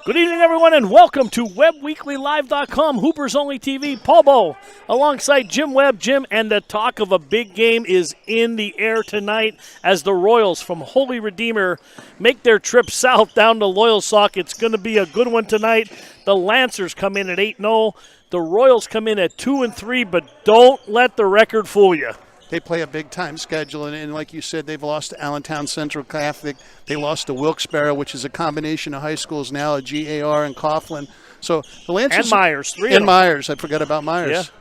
Good evening, everyone, and welcome to WebWeeklyLive.com, Hoopers Only TV. Paul Bow, alongside Jim Webb. Jim, and the talk of a big game is in the air tonight as the Royals from Holy Redeemer make their trip south down to Loyalsock. It's going to be a good one tonight. The Lancers come in at 8-0. The Royals come in at 2-3, but don't let the record fool you. They play a big-time schedule, and like you said, they've lost to Allentown Central Catholic. They lost to Wilkes-Barre, which is a combination of high schools now, a GAR and Coughlin. So the Lancers and Myers, and Myers. I forgot about Myers. Yeah.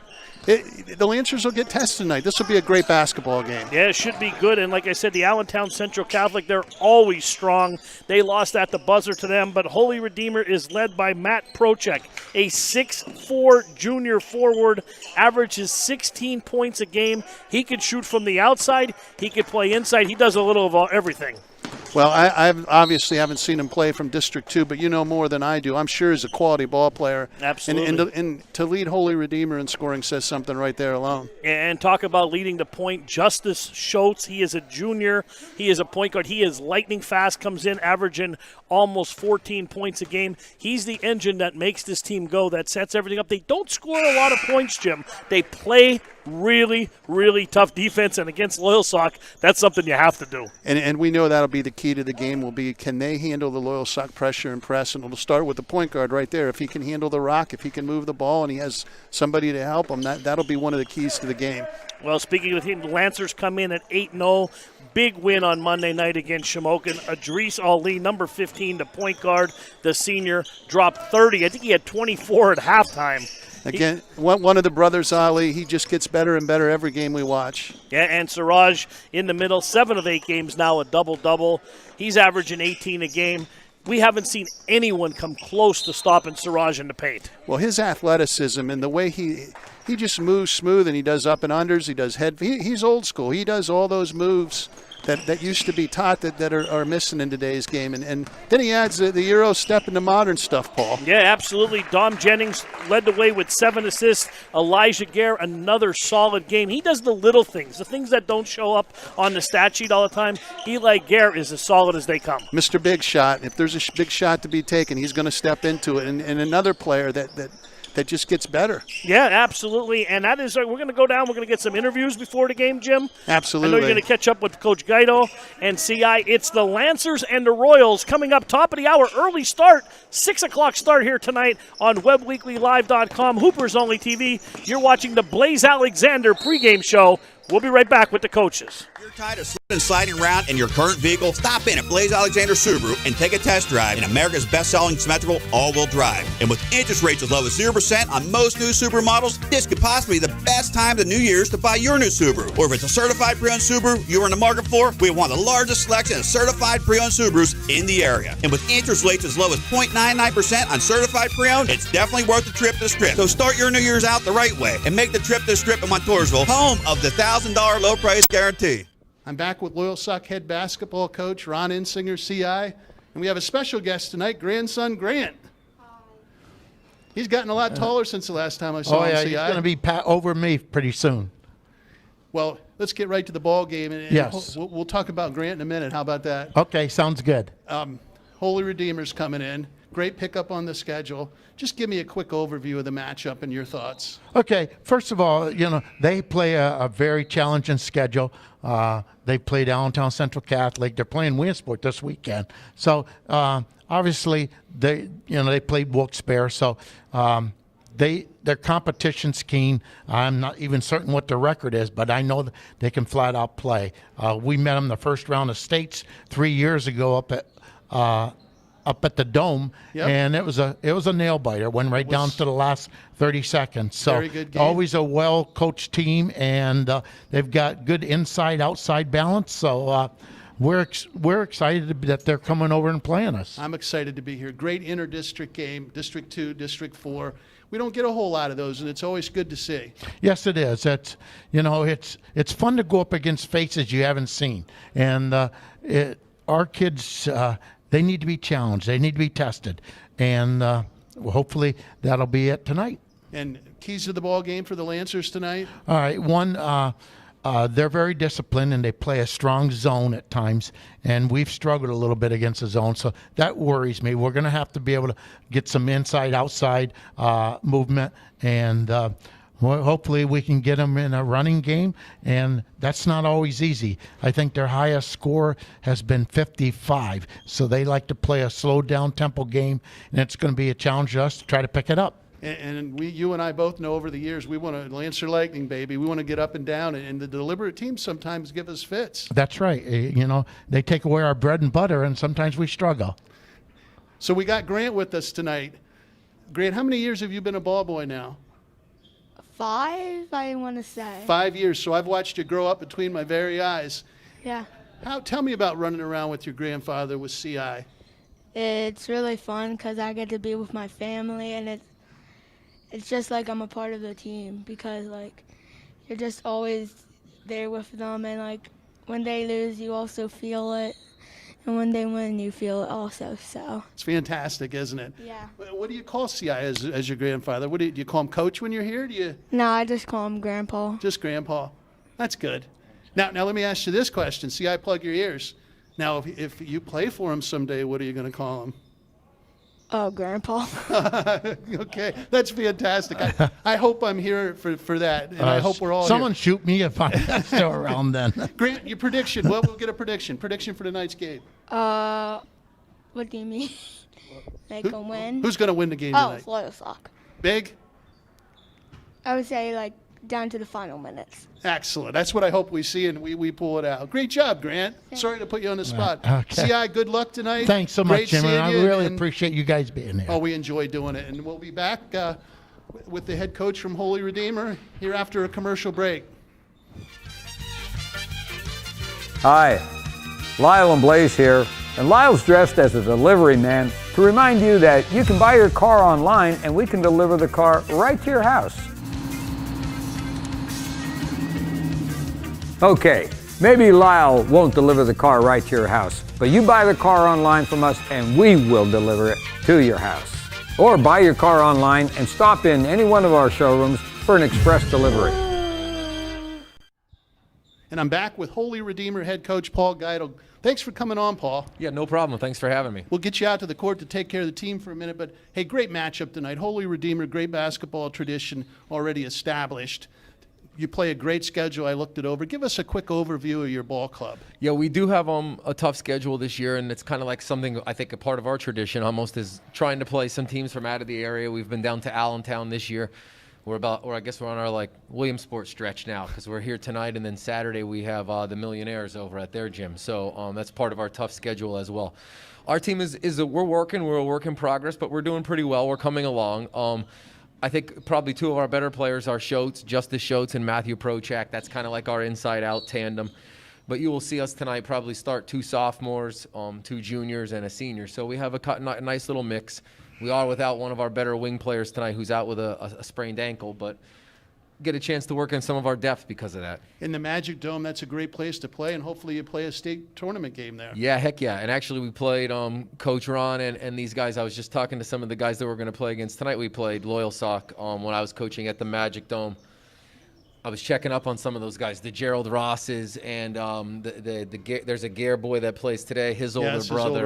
The Lancers will get tested tonight. This will be a great basketball game. Yeah, it should be good. And like I said, the Allentown Central Catholic, they're always strong. They lost at the buzzer to them, but Holy Redeemer is led by Matt Prochek, a 6'4" junior forward, averages 16 points a game. He could shoot from the outside. He could play inside. He does a little of everything. Well, I obviously haven't seen him play from District 2, but you know more than I do. I'm sure he's a quality ball player. Absolutely. And to lead Holy Redeemer in scoring says something right there alone. And talk about leading the point. Justice Schultz, he is a junior. He is a point guard. He is lightning fast, comes in averaging almost 14 points a game. He's the engine that makes this team go, that sets everything up. They don't score a lot of points, Jim. They play really, really tough defense, and against Loyalsock, that's something you have to do. And we know that'll be the key to the game will be, can they handle the Loyalsock pressure and press? And it'll start with the point guard right there. If he can handle the rock, if he can move the ball, and he has somebody to help him, that'll be one of the keys to the game. Well, speaking of him, the Lancers come in at 8-0. Big win on Monday night against Shamokin. Idris Ali, number 15, the point guard, the senior, dropped 30. I think he had 24 at halftime. Again, one of the brothers, Ali, he just gets better and better every game we watch. Yeah, and Siraj in the middle, 7 of 8 games now, a double-double. He's averaging 18 a game. We haven't seen anyone come close to stopping Siraj in the paint. Well, his athleticism and the way he just moves smooth, and he does up and unders, he does head. He's old school. He does all those moves that used to be taught that are missing in today's game. And then he adds the Euro step into modern stuff, Paul. Yeah, absolutely. Dom Jennings led the way with 7 assists. Elijah Gare, another solid game. He does the little things, the things that don't show up on the stat sheet all the time. Eli Gare is as solid as they come. Mr. Big Shot. If there's a big shot to be taken, he's going to step into it. And another player that just gets better. Yeah, absolutely. And that is, we're going to go down. We're going to get some interviews before the game, Jim. Absolutely. I know you're going to catch up with Coach Geithel and CI. It's the Lancers and the Royals coming up top of the hour. Early start, 6 o'clock start here tonight on WebWeeklyLive.com, Hoopers Only TV. You're watching the Blaze Alexander pregame show. We'll be right back with the coaches. If you're tired of slipping and sliding around in your current vehicle, stop in at Blaze Alexander Subaru and take a test drive in America's best-selling symmetrical all-wheel drive. And with interest rates as low as 0% on most new Subaru models, this could possibly be the best time of the New Year's to buy your new Subaru. Or if it's a certified pre-owned Subaru you're in the market for, we have one of the largest selection of certified pre-owned Subarus in the area. And with interest rates as low as 0.99% on certified pre-owned, it's definitely worth the trip to the Strip. So start your New Year's out the right way and make the trip to the Strip in Montoursville, home of the $1,000 low price guarantee. I'm back with Loyalsock head basketball coach Ron Insinger, CI, and we have a special guest tonight, grandson Grant. He's gotten a lot taller since the last time I saw him, CI. He's going to be over me pretty soon. Well, let's get right to the ball game, and yes. we'll talk about Grant in a minute. How about that? Okay, sounds good. Holy Redeemer's coming in. Great pickup on the schedule. Just give me a quick overview of the matchup and your thoughts. Okay, first of all, they play a very challenging schedule. They played Allentown Central Catholic. They're playing Williamsport this weekend. So obviously they played Wilkes-Barre. So their competition's keen. I'm not even certain what the record is, but I know they can flat out play. We met them the first round of states 3 years ago up at the Dome, yep. And it was a nail biter. Went right down to the last 30 seconds. So very good game. Always a well-coached team, and they've got good inside-outside balance. So we're excited that they're coming over and playing us. I'm excited to be here. Great inter-district game, District 2, District 4. We don't get a whole lot of those, and it's always good to see. Yes, it is. It's fun to go up against faces you haven't seen, and our kids. They need to be challenged. They need to be tested. And hopefully that'll be it tonight. And keys to the ball game for the Lancers tonight? All right. One, they're very disciplined and they play a strong zone at times, and we've struggled a little bit against the zone, so that worries me. We're going to have to be able to get some inside-outside movement, and hopefully we can get them in a running game, and that's not always easy. I think their highest score has been 55, so they like to play a slowed-down tempo game, and it's going to be a challenge to us to try to pick it up. And you and I both know over the years we want to Lancer Lightning, baby. We want to get up and down, and the deliberate teams sometimes give us fits. That's right. They take away our bread and butter, and sometimes we struggle. So we got Grant with us tonight. Grant, how many years have you been a ball boy now? 5, I want to say. 5 years. So I've watched you grow up between my very eyes. Yeah. Tell me about running around with your grandfather with CI. It's really fun because I get to be with my family, and it's just like I'm a part of the team because, like, you're just always there with them, and, like, when they lose, you also feel it, and when they win, you feel it also, so. It's fantastic, isn't it? Yeah. What do you call CI as your grandfather? Do you call him Coach when you're here? No, I just call him Grandpa. Just Grandpa. That's good. Now let me ask you this question. CI, plug your ears. Now, if you play for him someday, what are you going to call him? Oh, Grandpa. Okay, that's fantastic. I hope I'm here for that, and I hope we're all Someone here. shoot me if I'm still around then. Grant, your prediction. Well, we'll get a prediction. Prediction for tonight's game. What do you mean? Like a win? Who's going to win the game Oh, tonight? Loyalsock. Big? I would say, like, down to the final minutes. Excellent. That's what I hope we see, and we pull it out. Great job, Grant. Sorry to put you on the spot. Okay. CI, good luck tonight. Thanks so Great much, Jim. seeing And I you, really and- appreciate you guys being here. Oh, we enjoy doing it. And we'll be back with the head coach from Holy Redeemer here after a commercial break. Hi, Lyle and Blaze here, and Lyle's dressed as a delivery man to remind you that you can buy your car online and we can deliver the car right to your house. Okay, maybe Lyle won't deliver the car right to your house, but you buy the car online from us and we will deliver it to your house. Or buy your car online and stop in any one of our showrooms for an express delivery. And I'm back with Holy Redeemer head coach Paul Geithel. Thanks for coming on, Paul. Yeah, no problem. Thanks for having me. We'll get you out to the court to take care of the team for a minute, but hey, great matchup tonight. Holy Redeemer, great basketball tradition already established. You play a great schedule. I looked it over. Give us a quick overview of your ball club. Yeah, we do have a tough schedule this year, and it's kind of like something I think a part of our tradition almost is trying to play some teams from out of the area. We've been down to Allentown this year. I guess we're on our Williamsport stretch now because we're here tonight, and then Saturday we have the Millionaires over at their gym. So that's part of our tough schedule as well. Our team we're a work in progress, but we're doing pretty well. We're coming along. I think probably two of our better players are Justice Shotes and Matthew Prochak. That's kind of like our inside-out tandem. But you will see us tonight probably start 2 sophomores, 2 juniors, and a senior. So we have a nice little mix. We are without one of our better wing players tonight who's out with a sprained ankle, but get a chance to work in some of our depth because of that. In the Magic Dome, that's a great place to play, and hopefully you play a state tournament game there. Yeah, heck yeah. And actually we played Coach Ron and these guys. I was just talking to some of the guys that we're going to play against tonight. We played Loyalsock when I was coaching at the Magic Dome. I was checking up on some of those guys, the Gerald Rosses, and there's a Gare boy that plays today, his older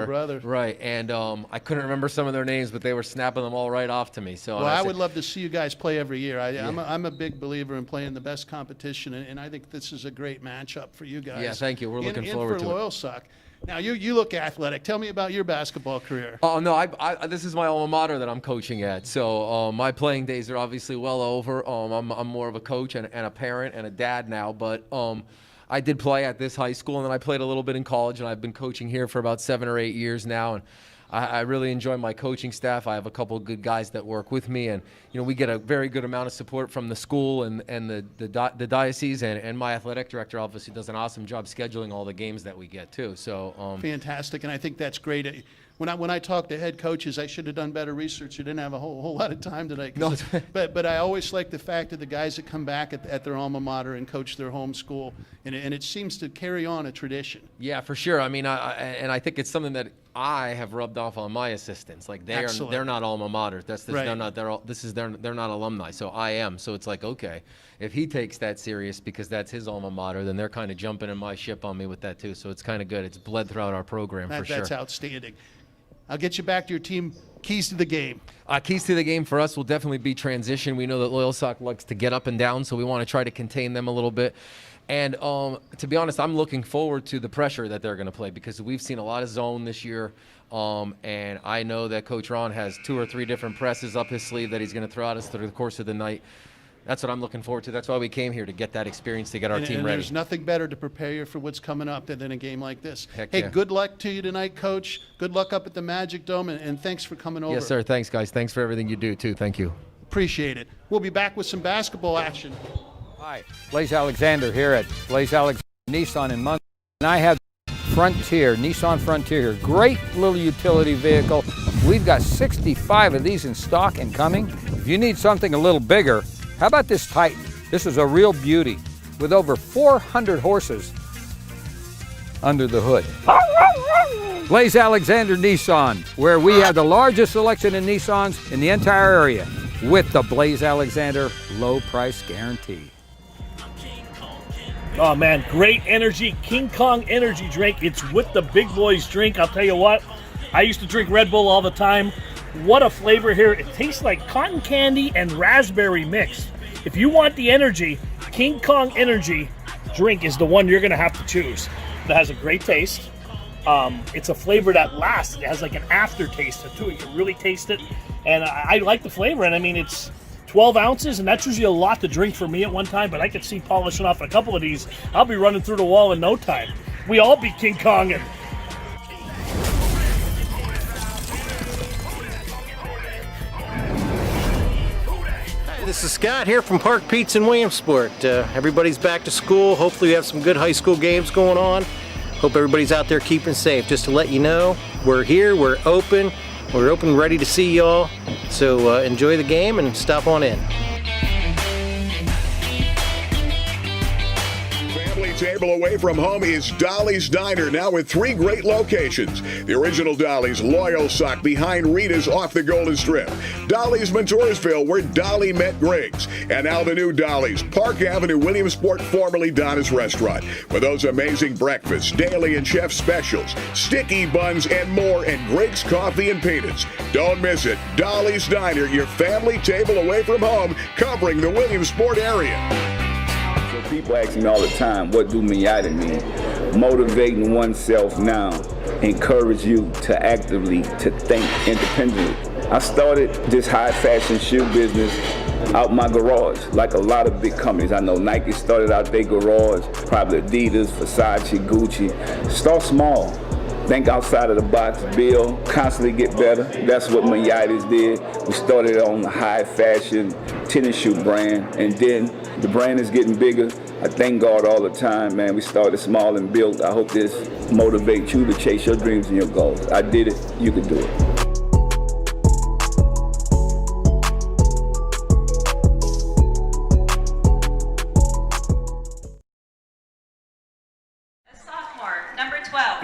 brother. Right, and I couldn't remember some of their names, but they were snapping them all right off to me. So well, I would love to see you guys play every year. I'm a big believer in playing the best competition, and I think this is a great matchup for you guys. Yeah, thank you. We're looking forward to it. And for Loyalsock. Now, you look athletic. Tell me about your basketball career. Oh, no, this is my alma mater that I'm coaching at. So my playing days are obviously well over. I'm more of a coach and a parent and a dad now. But I did play at this high school, and then I played a little bit in college, and I've been coaching here for about 7 or 8 years now. And I really enjoy my coaching staff. I have a couple of good guys that work with me, and we get a very good amount of support from the school and the diocese, and my athletic director obviously does an awesome job scheduling all the games that we get too. So fantastic, and I think that's great. When I talk to head coaches, I should have done better research. I didn't have a whole lot of time today. No, but I always like the fact that the guys that come back at their alma mater and coach their home school, and it seems to carry on a tradition. Yeah, for sure. I mean, I think it's something that I have rubbed off on my assistants. Like they're not alma mater. They're not alumni. So I am. So it's like, okay, if he takes that serious because that's his alma mater, then they're kind of jumping in my ship on me with that too. So it's kind of good. It's bled throughout our program for sure. That's outstanding. I'll get you back to your team. Keys to the game. Keys to the game for us will definitely be transition. We know that Loyalsock likes to get up and down, so we want to try to contain them a little bit. And to be honest, I'm looking forward to the pressure that they're going to play because we've seen a lot of zone this year. And I know that Coach Ron has 2 or 3 different presses up his sleeve that he's going to throw at us through the course of the night. That's what I'm looking forward to. That's why we came here, to get that experience, to get our team ready. There's nothing better to prepare you for what's coming up than a game like this. Heck hey, yeah. Good luck to you tonight, Coach. Good luck up at the Magic Dome, and thanks for coming over. Yes, sir. Thanks, guys. Thanks for everything you do, too. Thank you. Appreciate it. We'll be back with some basketball action. Hi, Blaze Alexander here at Blaze Alexander Nissan in Muncie. And I have Frontier, Nissan Frontier. Great little utility vehicle. We've got 65 of these in stock and coming. If you need something a little bigger, how about this Titan? This is a real beauty with over 400 horses under the hood. Blaze Alexander Nissan, where we have the largest selection of Nissans in the entire area with the Blaze Alexander low price guarantee. Oh, man, great energy. King Kong energy drink. It's with the big boys drink. I'll tell you what, I used to drink Red Bull all the time. What a flavor here. It tastes like cotton candy and raspberry mixed. If you want the energy, King Kong energy drink is the one you're going to have to choose. It has a great taste. It's a flavor that lasts. It has like an aftertaste to it. You can really taste it. And I like the flavor. And I mean, it's 12 ounces, and that's usually a lot to drink for me at one time, but I could see polishing off a couple of these. I'll be running through the wall in no time. We all be King Kong. And this is Scott here from Park Pizza in Williamsport. Everybody's back to school. Hopefully we have some good high school games going on. Hope everybody's out there keeping safe. Just to let you know, we're here, we're open, ready to see y'all. So enjoy the game and stop on in. Table away from home is Dolly's Diner, now with 3 great locations. The original Dolly's, Loyalsock, behind Rita's off the Golden Strip. Dolly's Montoursville, where Dolly met Griggs. And now the new Dolly's, Park Avenue, Williamsport, formerly Donna's Restaurant. With those amazing breakfasts, daily and chef specials, sticky buns, and more, and Griggs Coffee and Peanuts. Don't miss it. Dolly's Diner, your family table away from home, covering the Williamsport area. People ask me all the time, what do Miyata mean? Motivating oneself now, encourage you to actively to think independently. I started this high fashion shoe business out my garage, like a lot of big companies. I know Nike started out their garage, probably Adidas, Versace, Gucci. Start small. Think outside of the box, build, constantly get better. That's what Miyatis did. We started on a high fashion tennis shoe brand, and then the brand is getting bigger. I thank God all the time, man. We started small and built. I hope this motivates you to chase your dreams and your goals. I did it, you can do it.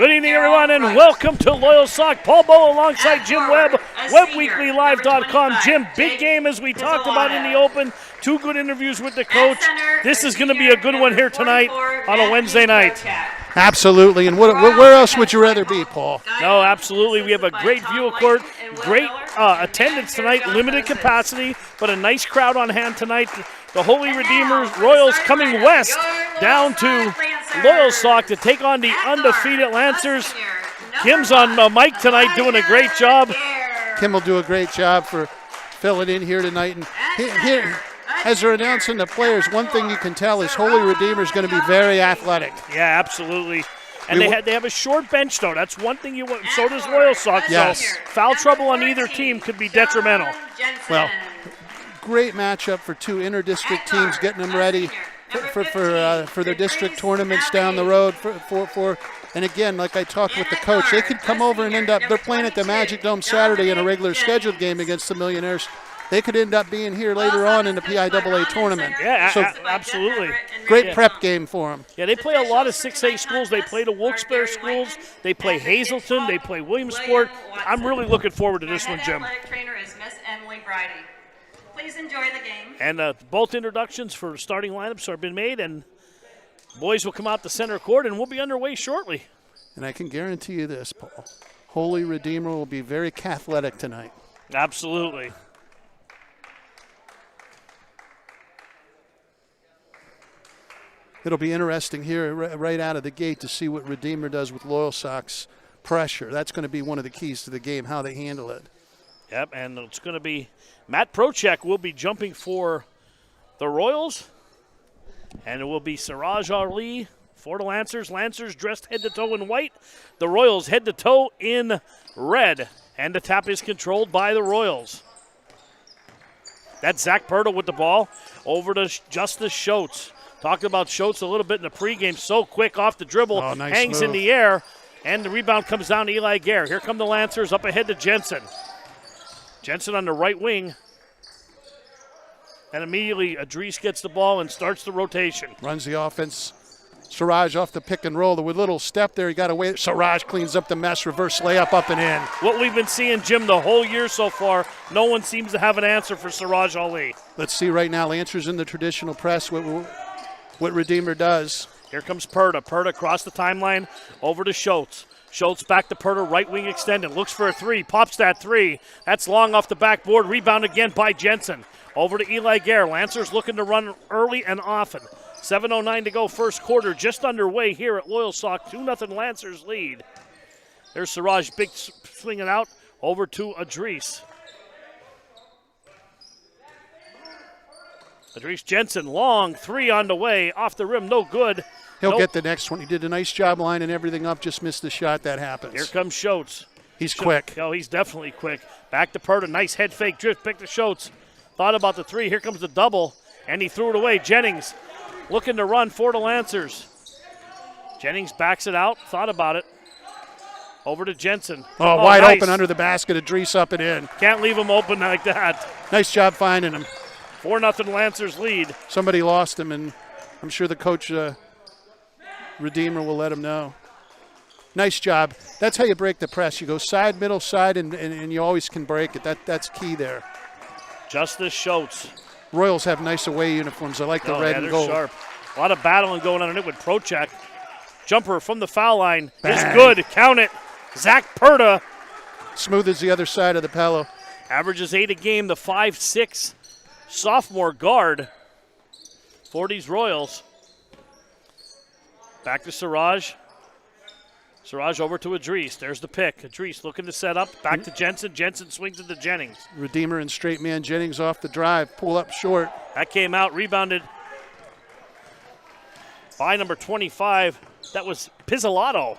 good evening, everyone, and welcome to Loyalsock. Paul Bow alongside Jim Webb, WebWeeklyLive.com. Jim, big game as we talked about in the open. 2 good interviews with the coach. This is going to be a good one here tonight on a Wednesday night. Absolutely. And where else would you rather be, Paul? No, absolutely. We have a great view of court, great attendance tonight, limited capacity, but a nice crowd on hand tonight. The Holy Redeemers Royals coming west down to Loyalsock to take on the undefeated Lancers. Kim's on mic tonight doing a great job. Kim will do a great job for filling in here tonight. And here, as they're announcing the players, one thing you can tell is Holy Redeemer is going to be very athletic. Yeah, absolutely. And they have a short bench, though. That's one thing you want. So does Loyalsock. Yes. So foul trouble on either team could be detrimental. Well, great matchup for 2 inter-district teams, getting them ready for their district tournaments down the road. And again, like I talked with the coach, they could come over and end up, they're playing at the Magic Dome Saturday in a regular scheduled game against the Millionaires. they could end up being here later on in the PIAA tournament. Yeah, So absolutely. great prep game for them. Yeah, they play a lot of 6A schools. They play the Wilkes-Barre schools. They play Hazleton. They play Williamsport. I'm really looking forward to this one, Jim. Athletic trainer is Miss Emily Bridie. Please enjoy the game. And both introductions for starting lineups have been made, and boys will come out the center court, and we'll be underway shortly. And I can guarantee you this, Paul. Holy Redeemer will be very Catholic tonight. Absolutely. It'll be interesting here right out of the gate to see what Redeemer does with Loyalsock's pressure. That's going to be one of the keys to the game, how they handle it. Yep, and it's going to be Matt Prochek will be jumping for the Royals, and it will be Siraj Ali for the Lancers. Lancers dressed head to toe in white. The Royals head to toe in red, and the tap is controlled by the Royals. That's Zach Perto with the ball over to Justice Schultz. Talked about Schultz a little bit in the pregame. So quick off the dribble, nice hangs move in the air, and the rebound comes down to Eli Gare. Here come the Lancers up ahead to Jensen. Jensen on the right wing. And immediately Adrice gets the ball and starts the rotation. Runs the offense. Siraj off the pick and roll. With a little step there, he got away. Siraj cleans up the mess. Reverse layup up and in. What we've been seeing, Jim, the whole year so far, no one seems to have an answer for Siraj Ali. Let's see right now. Lancers in the traditional press. What Redeemer does. Here comes Perta. Perta across the timeline over to Schultz. Schultz back to Perta, right wing extended. Looks for a three. Pops that three. That's long off the backboard. Rebound again by Jensen. Over to Eli Gare. Lancers looking to run early and often. 7:09 to go first quarter. Just underway here at Loyalsock. 2-0 Lancers lead. There's Siraj big swinging out over to Adrice. Adrice Jensen, long three on the way. Off the rim, no good. He'll get the next one. He did a nice job lining everything up, just missed the shot. That happens. Here comes Schultz. He's quick. Oh, he's definitely quick. Back to Perta. Nice head fake drift. Pick to Schultz. Thought about the three. Here comes the double, and he threw it away. Jennings looking to run for the Lancers. Jennings backs it out. Thought about it. Over to Jensen. Oh, wide open under the basket. Adrice up and in. Can't leave him open like that. Nice job finding him. 4-0 Lancers lead. Somebody lost him, and I'm sure the coach, Redeemer, will let him know. Nice job. That's how you break the press. You go side, middle, side, and you always can break it. That's key there. Justice Schultz. Royals have nice away uniforms. I like the red and gold. Sharp. A lot of battling going on in it with Prochek. Jumper from the foul line is good. Count it. Zach Perta. Smooth as the other side of the pillow. Averages 8 a game. The 5'6" sophomore guard for these Royals. Back to Siraj. Siraj over to Adrice. There's the pick. Adrice looking to set up. Back to Jensen. Jensen swings into Jennings. Redeemer and straight man Jennings off the drive. Pull up short. That came out. Rebounded by number 25. That was Pizzolato.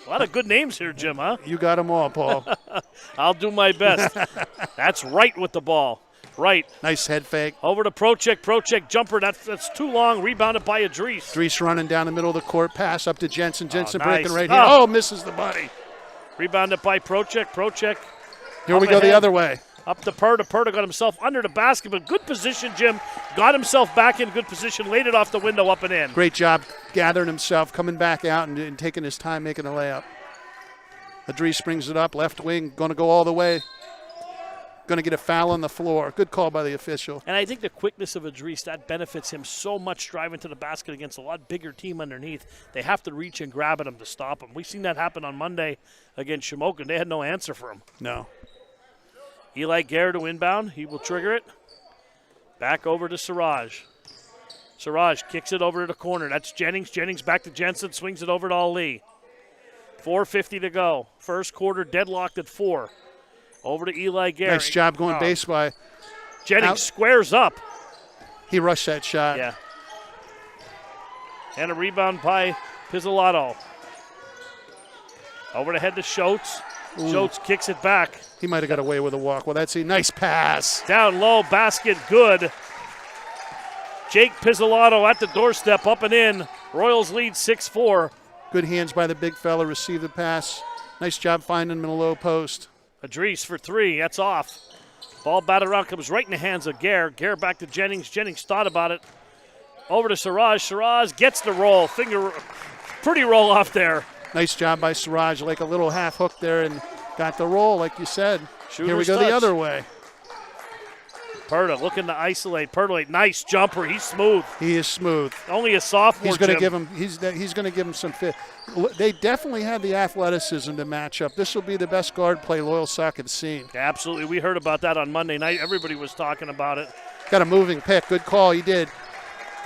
A lot of good names here, Jim, huh? You got them all, Paul. I'll do my best. That's right with the ball. Right. Nice head fake. Over to Prochek. Prochek jumper. That's too long. Rebounded by Adrice. Adrice running down the middle of the court. Pass up to Jensen. Jensen nice. breaking right here. Oh, misses the body. Rebounded by Prochek. Prochek. Here we go the other way. Up to Perta. Perta got himself under the basket, but good position, Jim. Got himself back in good position. Laid it off the window up and in. Great job gathering himself, coming back out and taking his time making a layup. Adrice brings it up. Left wing. Going to go all the way. Going to get a foul on the floor. Good call by the official. And I think the quickness of Adrice, that benefits him so much driving to the basket against a lot bigger team underneath. They have to reach and grab at him to stop him. We've seen that happen on Monday against Shamokin. They had no answer for him. No. Eli Gare to inbound. He will trigger it. Back over to Siraj. Siraj kicks it over to the corner. That's Jennings. Jennings back to Jensen. Swings it over to Ali. 4:50 to go. First quarter deadlocked at 4. Over to Eli Gare. Nice job going base by. Jennings squares up. He rushed that shot. Yeah. And a rebound by Pizzolato. Over to head to Schultz. Ooh. Schultz kicks it back. He might have got away with a walk. Well, that's a nice pass. Down low, basket good. Jake Pizzolato at the doorstep, up and in. Royals lead 6-4. Good hands by the big fella. Receive the pass. Nice job finding him in a low post. Adrice for 3. That's off. Ball batted around, comes right in the hands of Gare. Gare back to Jennings. Jennings thought about it. Over to Siraj. Siraj gets the roll. Pretty roll off there. Nice job by Siraj, like a little half hook there, and got the roll, like you said. Shooter's Here we go touch. the other way. Perta looking to isolate. Perta, nice jumper. He's smooth. He is smooth. Only a sophomore. He's going to Jim. give him. He's going to give him some fit. They definitely have the athleticism to match up. This will be the best guard play Loyalsock had seen. Absolutely. We heard about that on Monday night. Everybody was talking about it. Got a moving pick. Good call. He did.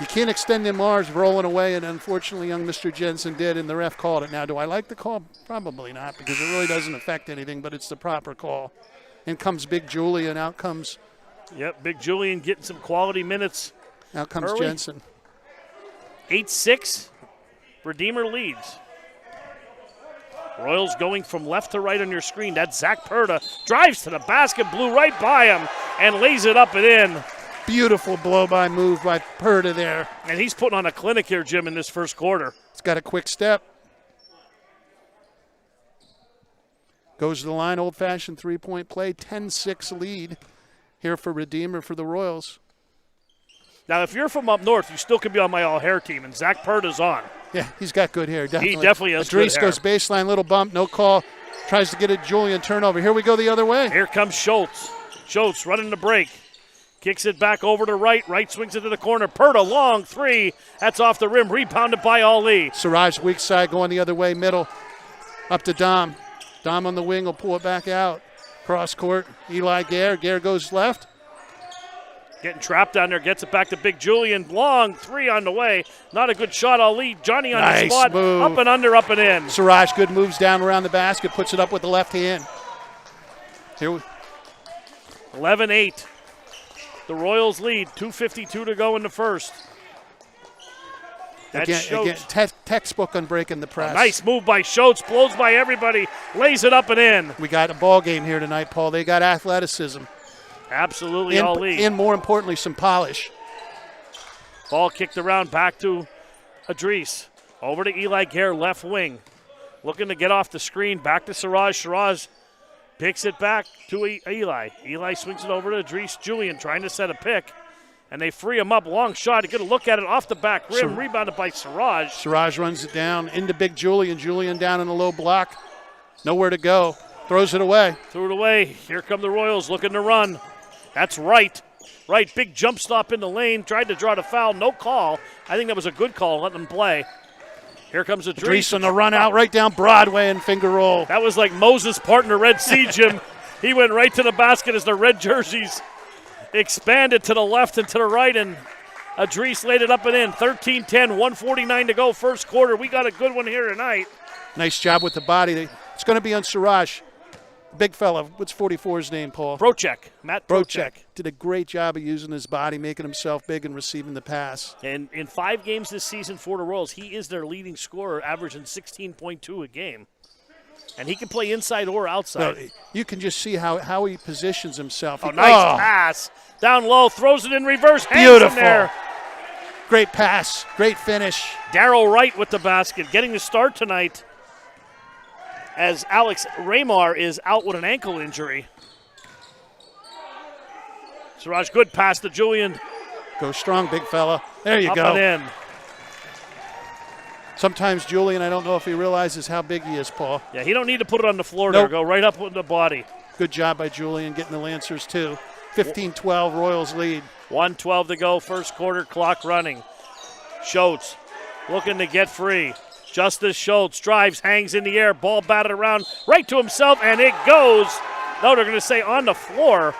You can't extend them arms rolling away, and unfortunately young Mr. Jensen did, and the ref called it. Now, do I like the call? Probably not, because it really doesn't affect anything, but it's the proper call. In comes Big Julian. Out comes. Yep, Big Julian getting some quality minutes. Out comes early. Jensen. 8-6. Redeemer leads. Royals going from left to right on your screen. That's Zach Perta. Drives to the basket, blew right by him, and lays it up and in. Beautiful blow-by move by Perta there. And he's putting on a clinic here, Jim, in this first quarter. He's got a quick step. Goes to the line, old-fashioned three-point play. 10-6 lead here for Redeemer for the Royals. Now, if you're from up north, you still could be on my all-hair team, and Zach Perta's on. Yeah, he's got good hair, definitely. He definitely has good Adrice hair. goes baseline, little bump, no call. Tries to get a Julian turnover. Here we go the other way. Here comes Schultz. Schultz running the break. Kicks it back over to right. Right swings it to the corner. Perta, long three. That's off the rim. Rebounded by Ali. Siraj weak side going the other way, middle. Up to Dom. Dom on the wing will pull it back out. Cross court. Eli Gare. Gare goes left. Getting trapped down there. Gets it back to Big Julian. Long three on the way. Not a good shot, Ali. Johnny on the spot. Move. Up and under, up and in. Siraj good moves down around the basket. Puts it up with the left hand. Here we 11-8. The Royals lead. 2:52 to go in the first. Again, textbook on breaking the press. Nice move by Schultz. Blows by everybody. Lays it up and in. We got a ball game here tonight, Paul. They got athleticism. Absolutely, Ali. And more importantly, some polish. Ball kicked around back to Adrice. Over to Eli Gare, left wing. Looking to get off the screen. Back to Siraj. Siraj picks it back to Eli. Eli swings it over to Adrice Julian, trying to set a pick. And they free him up. Long shot. Get a look at it off the back rim. Rebounded by Siraj. Siraj runs it down into Big Julian. Julian down in a low block. Nowhere to go. Throws it away. Threw it away. Here come the Royals looking to run. That's right. Right. Big jump stop in the lane. Tried to draw the foul. No call. I think that was a good call. Let them play. Here comes Adrice on the run out right down Broadway and finger roll. That was like Moses parting the Red Sea, Jim. He went right to the basket as the red jerseys expanded to the left and to the right, and Adrice laid it up and in. 13-10, 1:49 to go first quarter. We got a good one here tonight. Nice job with the body. It's going to be on Siraj. Big fella. What's 44's name, Paul? Brochek. Matt Brochek. Did a great job of using his body, making himself big and receiving the pass. And in 5 games this season for the Royals, he is their leading scorer, averaging 16.2 a game. And he can play inside or outside. No, you can just see how he positions himself. Nice pass. Down low, throws it in reverse. Beautiful. In there. Great pass. Great finish. Darryl Wright with the basket, getting the start tonight as Alex Raymar is out with an ankle injury. Siraj, good pass to Julian. Go strong, big fella. There you go. Up and in. Sometimes Julian, I don't know if he realizes how big he is, Paul. Yeah, he don't need to put it on the floor there. Go right up with the body. Good job by Julian getting the Lancers, too. 15-12, Royals lead. 1:12 to go, first quarter, clock running. Schultz looking to get free. Justice Schultz drives, hangs in the air, ball batted around, right to himself, and it goes. No, they're going to say on the floor.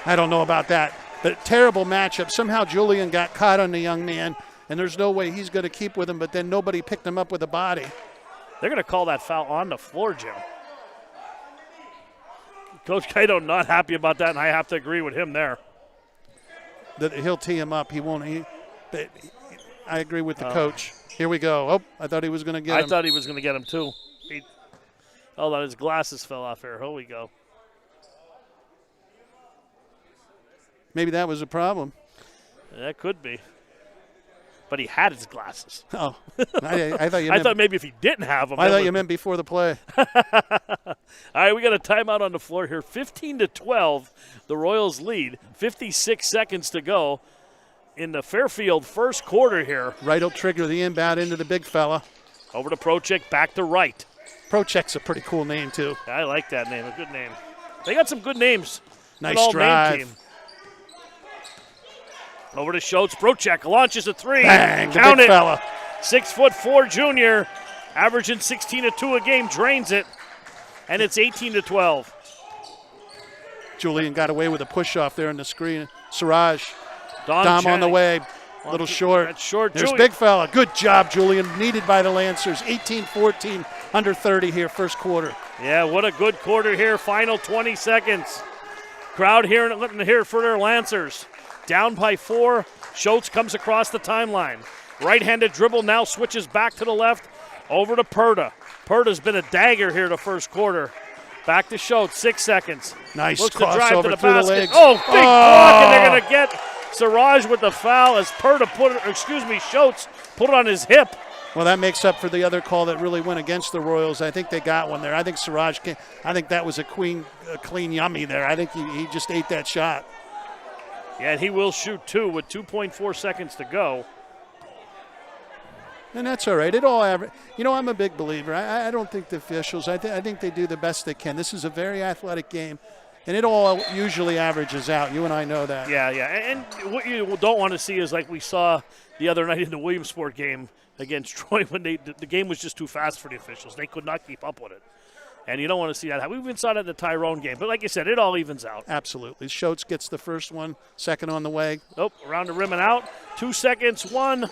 I don't know about that. But terrible matchup. Somehow Julian got caught on the young man, and there's no way he's going to keep with him, but then nobody picked him up with a body. They're going to call that foul on the floor, Jim. Coach Geithel not happy about that, and I have to agree with him there. He'll tee him up. He won't. I agree with the coach. Here we go. Oh, I thought he was going to get him. I thought he was going to get him, too. Hold on, his glasses fell off here. Here we go. Maybe that was a problem. That could be. but he had his glasses. Oh, I thought you I meant, thought maybe if he didn't have them. I thought you meant before the play. All right, we got a timeout on the floor here. 15-12, the Royals lead. 56 seconds to go in the Fairfield first quarter here. Right will trigger the inbound into the big fella. Over to Prochek, back to right. Prochek's a pretty cool name, too. I like that name, a good name. They got some good names. Nice drive. Team. Over to Schultz. Prochek launches a three. Bang, Count the big it. fella. 6'4" junior, averaging 16-2 a game, drains it, and it's 18-12. Julian got away with a push-off there in the screen. Siraj, Dom on the way, a little short. That's short. There's Julian. big fella. Good job, Julian. Needed by the Lancers. 18-14, under 30 here, first quarter. Yeah, what a good quarter here. Final 20 seconds. Crowd here and letting hear for their Lancers. Down by 4. Schultz comes across the timeline. Right-handed dribble now switches back to the left. Over to Perda. Perda's been a dagger here the first quarter. Back to Schultz, 6 seconds. Nice Looks to drive crossover to the through basket. the legs. Oh, big block, and they're going to get Siraj with the foul as Schultz put it on his hip. Well, that makes up for the other call that really went against the Royals. I think they got one there. I think Siraj I think that was a clean yummy there. I think he just ate that shot. Yeah, and he will shoot 2 with 2.4 seconds to go. And that's all right. It all average. You know, I'm a big believer. I don't think the officials, I think they do the best they can. This is a very athletic game, and it all usually averages out. You and I know that. Yeah. And what you don't want to see is like we saw the other night in the Williamsport game against Troy when the game was just too fast for the officials. They could not keep up with it. And you don't want to see that. We even saw that in the Tyrone game. But like you said, it all evens out. Absolutely. Schultz gets the first one, second on the way. Nope, around the rim and out. 2 seconds, 1.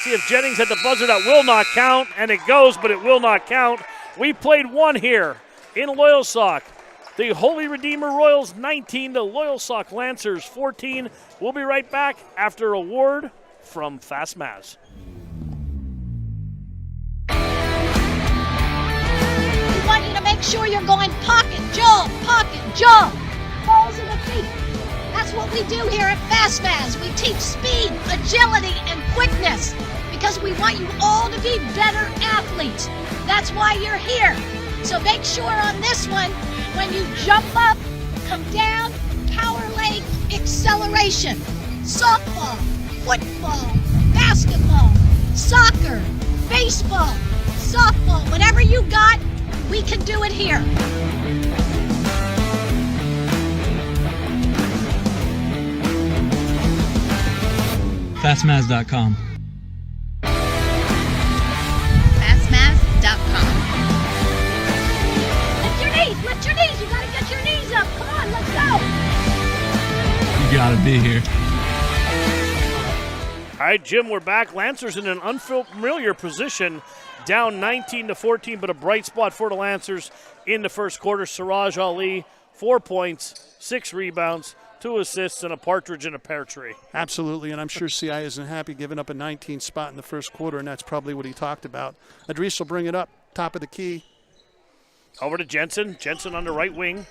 See if Jennings had the buzzer. That will not count. And it goes, but it will not count. We played 1 here in Loyalsock. The Holy Redeemer Royals 19, the Loyalsock Lancers 14. We'll be right back after a word from Fast Maz. We want you to make sure you're going pocket, jump, balls in the feet. That's what we do here at Fast Maz. We teach speed, agility, and quickness because we want you all to be better athletes. That's why you're here. So make sure on this one, when you jump up, come down, power leg, acceleration. Softball, football, basketball, soccer, baseball, softball, whatever you got, we can do it here. FastMaz.com. FastMaz.com. Lift your knees. You gotta get your knees up. Come on, let's go. You gotta be here. All right, Jim, we're back. Lancers in an unfamiliar position, down 19-14, but a bright spot for the Lancers in the first quarter. Siraj Ali, 4 points, 6 rebounds, 2 assists, and a partridge in a pear tree. Absolutely, and I'm sure CI isn't happy giving up a 19 spot in the first quarter, and that's probably what he talked about. Idris will bring it up, top of the key. Over to Jensen. Jensen on the right wing.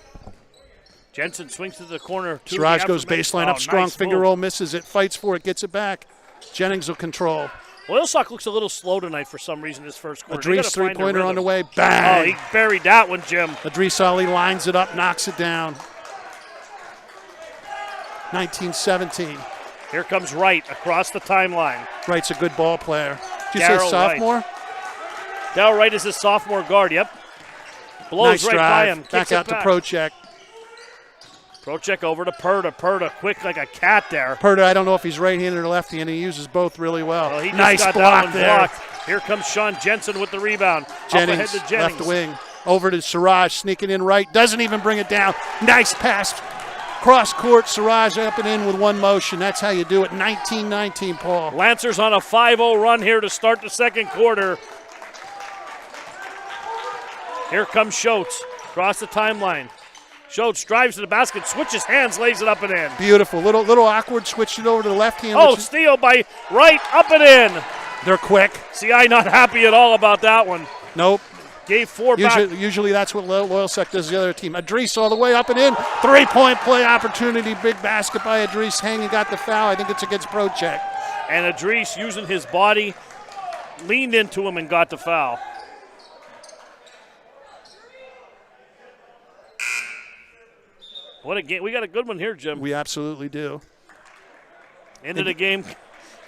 Jensen swings to the corner. Siraj goes baseline up strong, finger roll, misses it, fights for it, gets it back. Jennings will control. Loyalsock looks a little slow tonight for some reason this first quarter. Idris three-pointer on the way. Bang! Oh, he buried that one, Jim. Idris Ali lines it up, knocks it down. 19-17. Here comes Wright across the timeline. Wright's a good ball player. Did you say sophomore? Darryl Wright is a sophomore guard, yep. Blows nice right drive. by him. Back out to Prochek. Prochek over to Perda. Perda quick like a cat there. Perda, I don't know if he's right-handed or left-handed. He uses both really well. He just nice got block that one there. blocked. Here comes Sean Jensen with the rebound. Jennings, up ahead to Jennings. left wing. Over to Siraj, sneaking in right. Doesn't even bring it down. Nice pass. Cross court, Siraj up and in with one motion. That's how you do it. 19-19, Paul. Lancers on a 5-0 run here to start the second quarter. Here comes Schultz. Across the timeline. Schultz drives to the basket, switches hands, lays it up and in. Beautiful. Little awkward, switched it over to the left hand. Oh, steal by Wright, up and in. They're quick. CI not happy at all about that one. Nope. Gave 4 back. Usually that's what Loyalsock does the other team. Idris all the way up and in. 3-point play opportunity. Big basket by Idris. Hanging got the foul. I think it's against Prochek. And Idris, using his body, leaned into him and got the foul. What a game. We got a good one here, Jim. We absolutely do. Into the game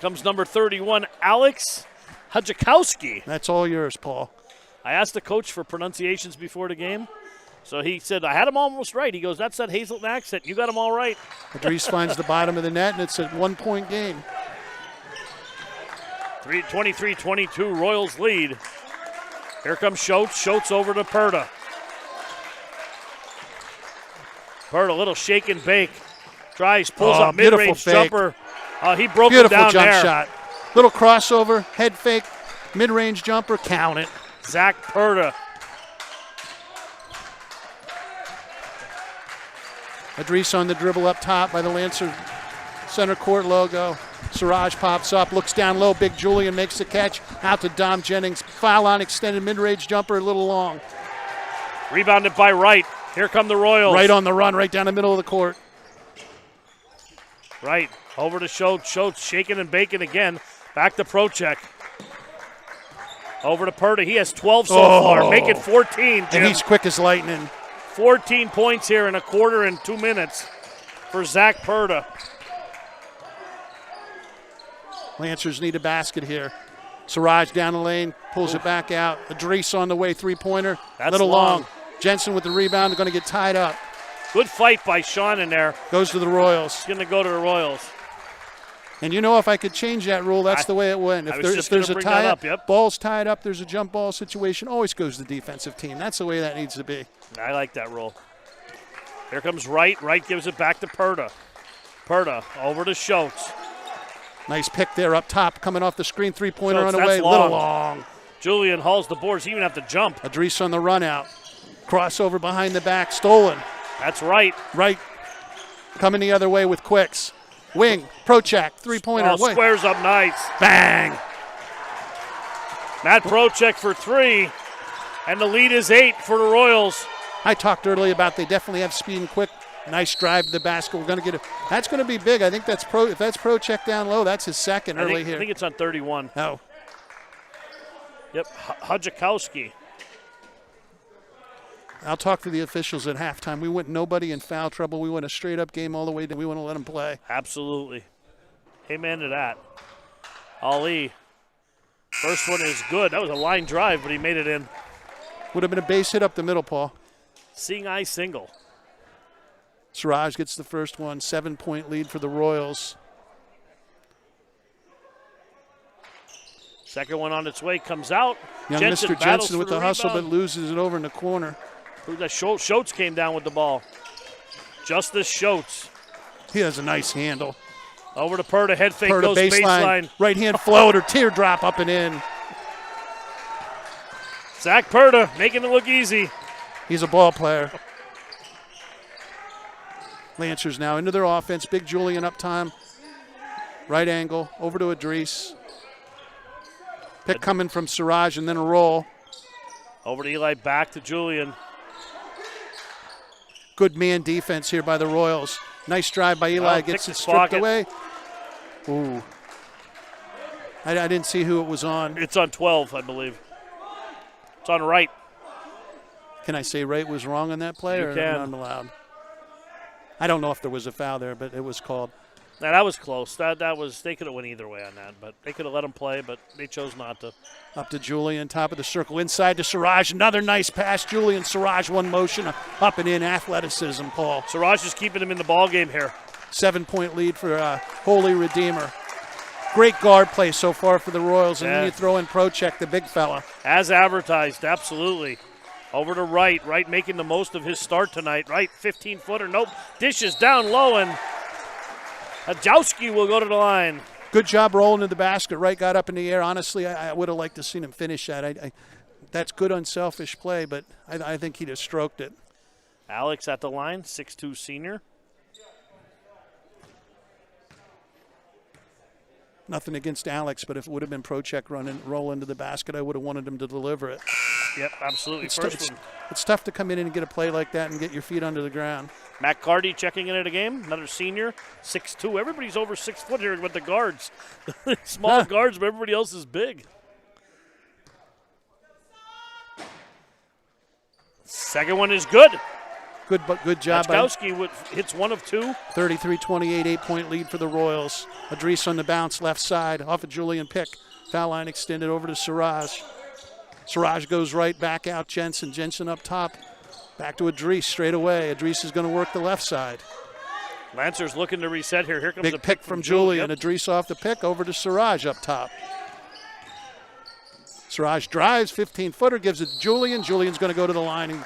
comes number 31, Alex Hajakowski. That's all yours, Paul. I asked the coach for pronunciations before the game. So he said, I had them almost right. He goes, that's that Hazelton accent. You got them all right. Idris finds the bottom of the net, and it's a 1-point game. 23-22, Royals lead. Here comes Schultz. Schultz over to Perda. Perda, a little shake and bake. Tries, pulls up mid-range jumper. He broke him down jump there. Shot. Little crossover, head fake, mid-range jumper, count it. Zach Perda. Idris on the dribble up top by the Lancer center court logo. Siraj pops up, looks down low. Big Julian makes the catch. Out to Dom Jennings. Foul on extended mid-range jumper, a little long. Rebounded by Wright. Here come the Royals. Right on the run, right down the middle of the court. Right, over to Schultz. Schultz shaking and baking again. Back to Prochek. Over to Perda. He has 12 so far. Make it 14, Jim. And he's quick as lightning. 14 points here in a quarter and 2 minutes for Zach Perda. Lancers need a basket here. Siraj down the lane, pulls it back out. Idris on the way, three-pointer. That's little long. Jensen with the rebound, going to get tied up. Good fight by Sean in there. Goes to the Royals. He's going to go to the Royals. And you know, if I could change that rule, that's the way it went. If there's a tie-up, ball's tied up, there's a jump ball situation, always goes to the defensive team. That's the way that needs to be. I like that rule. Here comes Wright. Wright gives it back to Perda. Perda over to Schultz. Nice pick there up top, coming off the screen, three-pointer on the way, long. little long. Julian hauls the boards. He even have to jump. Idris on the run out. Crossover behind the back, stolen. That's right. Right, coming the other way with quicks. Wing, Prochek, three-pointer. Squares up nice. Bang. Matt Prochek for three, and the lead is 8 for the Royals. I talked earlier about they definitely have speed and quick. Nice drive to the basket. We're going to get it. That's going to be big. I think that's if that's Prochek down low, that's his second early here. I think it's on 31. Oh. Yep, Hajakowski. I'll talk to the officials at halftime. We went nobody in foul trouble. We went a straight-up game all the way down. We want to let them play. Absolutely. Amen to that. Ali. First one is good. That was a line drive, but he made it in. Would have been a base hit up the middle, Paul. Seeing eye single. Siraj gets the first one. 7-point lead for the Royals. Second one on its way comes out. Young Mr. Jensen with the hustle, but loses it over in the corner. Schultz came down with the ball. Justice Schultz. He has a nice handle. Over to Perda. Head fake Perda goes baseline. Right hand floater, teardrop up and in. Zach Perda making it look easy. He's a ball player. Lancers now into their offense. Big Julian up time. Right angle. Over to Idris. Pick coming from Siraj and then a roll. Over to Eli. Back to Julian. Good man defense here by the Royals. Nice drive by Eli. Gets it stripped away. Ooh. I didn't see who it was on. It's on 12, I believe. It's on Wright. Can I say Wright was wrong on that play or not allowed? I don't know if there was a foul there, but it was called. Now, that was close. That was they could have went either way on that, but they could have let him play, but they chose not to. Up to Julian, top of the circle, inside to Siraj. Another nice pass. Julian, Siraj, one motion, up and in, athleticism, Paul. Siraj is keeping him in the ball game here. 7-point lead for Holy Redeemer. Great guard play so far for the Royals, and then you throw in Prochek, the big fella. As advertised, absolutely. Over to Wright. Wright making the most of his start tonight. Wright, 15-footer. Nope. Dishes down low, and Hajakowski will go to the line. Good job rolling to the basket. Wright got up in the air. Honestly, I would have liked to seen him finish that. That's good unselfish play, but I think he just stroked it. Alex at the line, 6'2" senior. Nothing against Alex, but if it would have been Prochek roll into the basket, I would have wanted him to deliver it. Yep, absolutely. It's tough to come in and get a play like that and get your feet under the ground. Matt Cardy checking in at a game, another senior, 6'2". Everybody's over 6 foot here with the guards. Small guards, but everybody else is big. Second one is good. Good job. Hachkowski hits 1 of 2. 33-28, 8-point lead for the Royals. Adris on the bounce, left side, off of Julian Pick. Foul line extended over to Siraj. Siraj goes right, back out Jensen. Jensen up top. Back to Adris straight away. Adris is going to work the left side. Lancers looking to reset here. Here comes Big a pick from Julian. Yep. Adris off the pick, over to Siraj up top. Siraj drives, 15-footer, gives it to Julian. Julian's going to go to the line and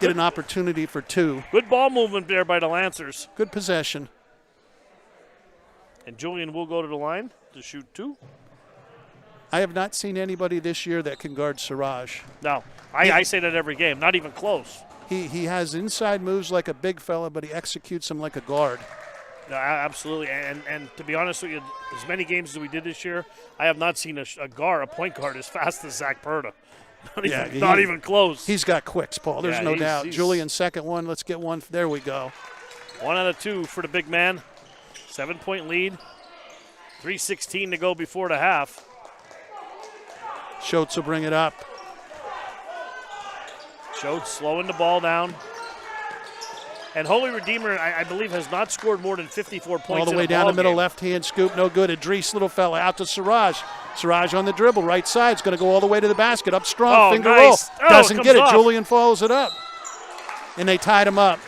get an opportunity for 2. Good ball movement there by the Lancers. Good possession. And Julian will go to the line to shoot 2. I have not seen anybody this year that can guard Siraj. No, I say that every game, not even close. He has inside moves like a big fella, but he executes them like a guard. No, absolutely. And to be honest with you, as many games as we did this year, I have not seen a point guard as fast as Zach Perda. Not even close. He's got quicks, Paul. There's no doubt. Julian's second one. Let's get one. There we go. 1 out of 2 for the big man. 7-point lead. 3:16 to go before the half. Schultz will bring it up. Schultz slowing the ball down. And Holy Redeemer, I believe, has not scored more than 54 points. All the way down the middle, left-hand scoop, no good. Adris, little fella, out to Siraj. Siraj on the dribble, right side, is going to go all the way to the basket, up strong, finger roll. Doesn't get it. Off. Julian follows it up. And they tied him up.